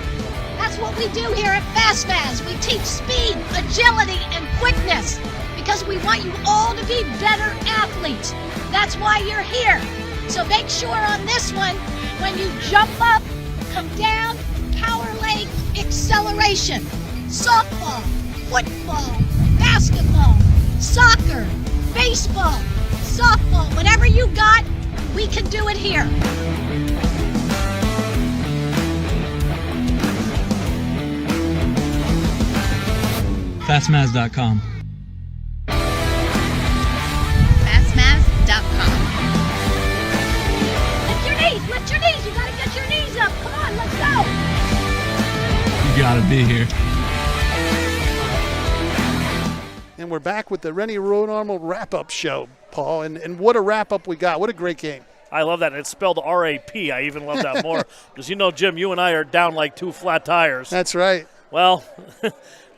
That's what we do here at Fast. We teach speed, agility, and quickness because we want you all to be better athletes. That's why you're here. So make sure on this one, when you jump up, come down, power leg, acceleration. Softball, football, basketball, soccer, baseball, softball, whatever you got, we can do it here. Fastmaz.com. Lift your knees. You gotta get your knees up. Come on, let's go. You gotta be here. And we're back with the Rennie Normal wrap-up show, Paul. And what a wrap-up we got. What a great game. I love that. It's spelled R-A-P. I even love that more. Because, Jim, you and I are down like 2 flat tires. That's right. Well,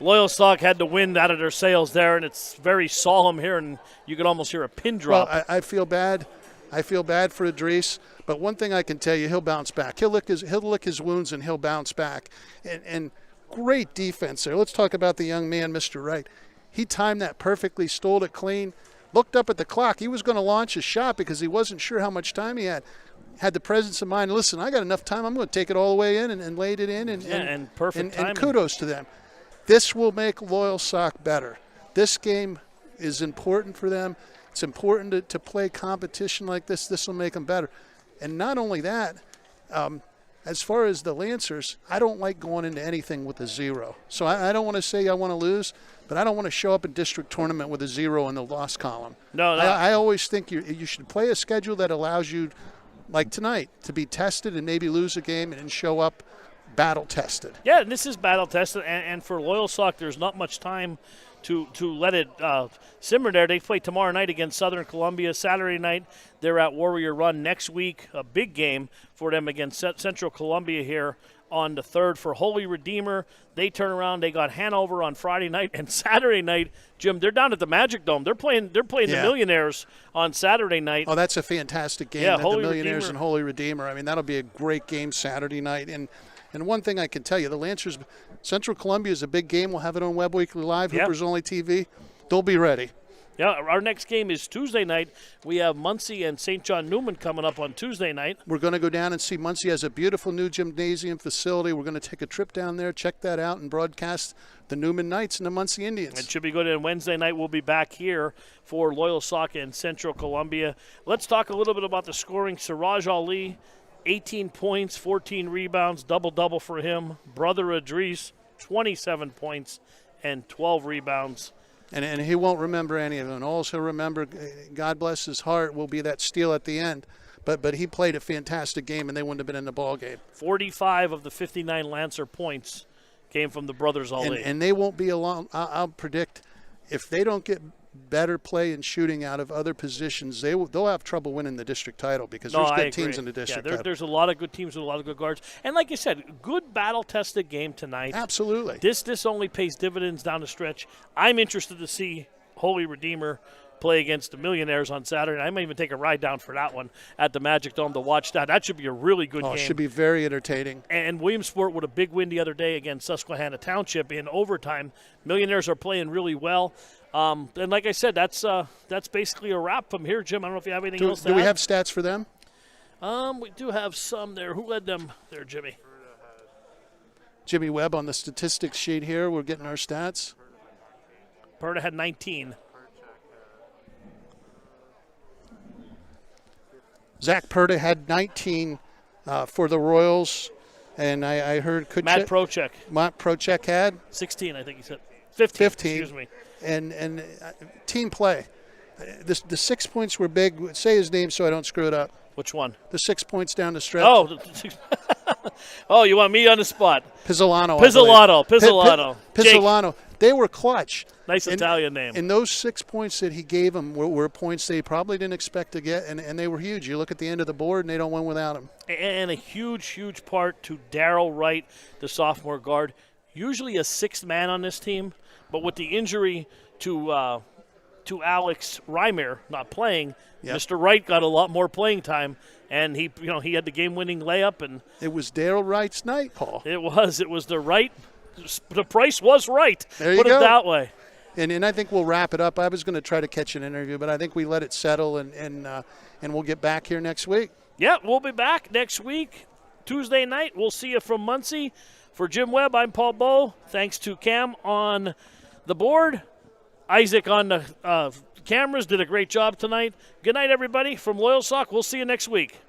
Loyalsock had the wind out of their sails there, and it's very solemn here, and you could almost hear a pin drop. Well, I feel bad. I feel bad for Idris. But one thing I can tell you, he'll bounce back. He'll lick his wounds and he'll bounce back. And great defense there. Let's talk about the young man, Mr. Wright. He timed that perfectly, stole it clean, looked up at the clock. He was going to launch his shot because he wasn't sure how much time he had. had the presence of mind. Listen, I got enough time. I'm going to take it all the way in and laid it in. And perfect timing. And kudos to them. This will make Loyalsock better. This game is important for them. It's important to play competition like this. This will make them better. And not only that, as far as the Lancers, I don't like going into anything with a 0. So I don't want to say I want to lose, but I don't want to show up in district tournament with a 0 in the loss column. No. I always think you should play a schedule that allows you, like tonight, to be tested and maybe lose a game and show up battle tested. Yeah, and this is battle tested, and for Loyalsock, there's not much time to let it simmer there. They play tomorrow night against Southern Columbia. Saturday night, they're at Warrior Run. Next week, a big game for them against Central Columbia here on the 3rd. For Holy Redeemer, they turn around. They got Hanover on Friday night, and Saturday night, Jim, they're down at the Magic Dome. They're playing the Millionaires on Saturday night. Oh, that's a fantastic game. Yeah, the Holy Millionaires Redeemer. and Holy Redeemer. I mean, that'll be a great game Saturday night. And one thing I can tell you, the Lancers, Central Columbia is a big game. We'll have it on Webb Weekly Live, Hoopers Only TV. They'll be ready. Yeah, our next game is Tuesday night. We have Muncie and St. John Newman coming up on Tuesday night. We're going to go down and see Muncie has a beautiful new gymnasium facility. We're going to take a trip down there, check that out, and broadcast the Newman Knights and the Muncie Indians. It should be good. And Wednesday night we'll be back here for Loyalsock and Central Columbia. Let's talk a little bit about the scoring. Siraj Ali, 18 points, 14 rebounds, double-double for him. Brother Idris, 27 points and 12 rebounds. And he won't remember any of them. All he'll remember, God bless his heart, will be that steal at the end. But he played a fantastic game, and they wouldn't have been in the ball game. 45 of the 59 Lancer points came from the brothers Ali. And they won't be alone. I'll predict if they don't get better play and shooting out of other positions, they'll have trouble winning the district title because there's good teams in the district title. There's a lot of good teams with a lot of good guards. And like you said, good battle-tested game tonight. Absolutely. This only pays dividends down the stretch. I'm interested to see Holy Redeemer play against the Millionaires on Saturday. I might even take a ride down for that one at the Magic Dome to watch that. That should be a really good game. It should be very entertaining. And Williamsport with a big win the other day against Susquehanna Township in overtime. Millionaires are playing really well. And like I said, that's basically a wrap from here, Jim. I don't know if you have anything else to add. Do we have stats for them? We do have some there. Who led them there, Jimmy? Jimmy Webb on the statistics sheet here. We're getting our stats. Perta had 19. Zach Perta had 19 for the Royals. And I heard Matt Prochek had 16, I think he said. 15. Excuse me. And team play. The 6 points were big. Say his name so I don't screw it up. Which one? The 6 points down the stretch. Oh, you want me on the spot? Pizzolato. Pizzolato. They were clutch. Nice Italian name. And those 6 points that he gave them were points they probably didn't expect to get, and they were huge. You look at the end of the board, and they don't win without him. And a huge, huge part to Darryl Wright, the sophomore guard. Usually a sixth man on this team, but with the injury to Alex Reimer not playing, Mr. Wright got a lot more playing time, and he had the game-winning layup. And it was Darryl Wright's night, Paul. It was the right. The price was right. There you Put go. it that way. And I think we'll wrap it up. I was going to try to catch an interview, but I think we let it settle, and we'll get back here next week. Yeah, we'll be back next week, Tuesday night. We'll see you from Muncie. For Jim Webb, I'm Paul Bowe. Thanks to Cam on the board. Isaac on the cameras did a great job tonight. Good night, everybody. From Loyalsock, we'll see you next week.